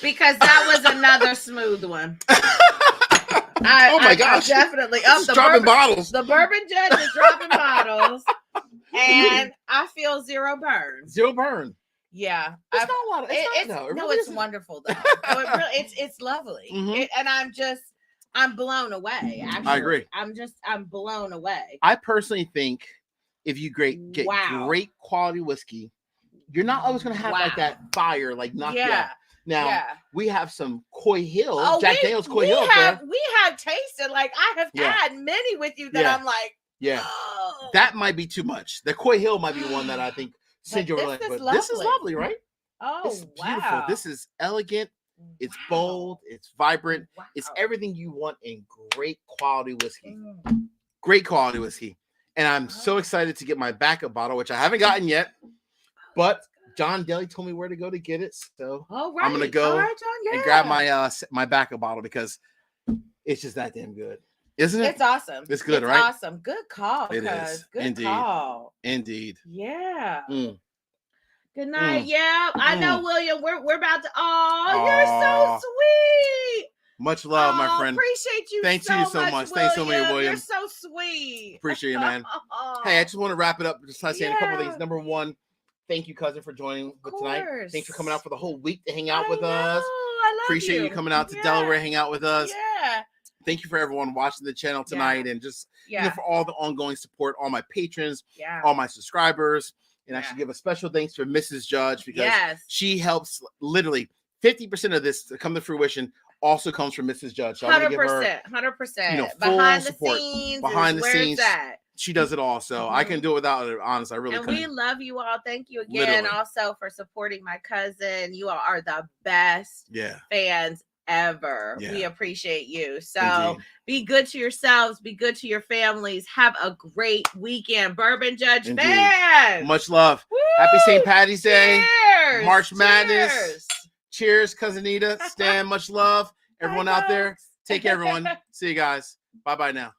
Because that was another smooth one. Oh my gosh. Definitely. Dropping bottles. The bourbon judge is dropping bottles. And I feel zero burn. Yeah. It's not a lot. It's wonderful though. It's lovely. And I'm blown away. Actually. I agree. I'm blown away. I personally think if you get great quality whiskey, you're not always going to have like that fire, like knock you out. Now we have some Coy Hill, Jack Daniel's Coy Hill. We have tasted, like I have had many with you that I'm like, that might be too much. The Coy Hill might be one that I think send you over. But this is lovely, right? Oh, it's beautiful. This is elegant. It's bold. It's vibrant. It's everything you want in great quality whiskey. Great quality whiskey. And I'm so excited to get my backup bottle, which I haven't gotten yet, but John Daly told me where to go to get it, so I'm gonna go and grab my backup bottle because it's just that damn good, isn't it? It's awesome. It's good, right? Awesome. Good call. It is. Good call. Indeed. Yeah. Good night. Yeah, I know, William. We're about to. Oh, you're so sweet. Much love, my friend. Appreciate you. Thank you so much. Thanks so much, William. You're so sweet. Appreciate you, man. Hey, I just want to wrap it up just by saying a couple things. Number one, thank you, cousin, for joining tonight. Thanks for coming out for the whole week to hang out with us. I love Appreciate you coming out to Delaware, hang out with us. Yeah. Thank you for everyone watching the channel tonight and just for all the ongoing support, all my patrons, all my subscribers. And I should give a special thanks for Mrs. Judge because she helps literally 50% of this to come to fruition. Also comes from Mrs. Judge. So 100%. Behind the scenes. She does it all. So I can do it without her, honestly. I really couldn't. We love you all. Thank you again also for supporting my cousin. You all are the best fans ever. We appreciate you. So be good to yourselves. Be good to your families. Have a great weekend. Bourbon Judge fans. Much love. Woo! Happy St. Patty's Day. Cheers. March Madness. Cheers, Cousin Anita. Stan, much love. Everyone out there. Take care, everyone. See you guys. Bye-bye now.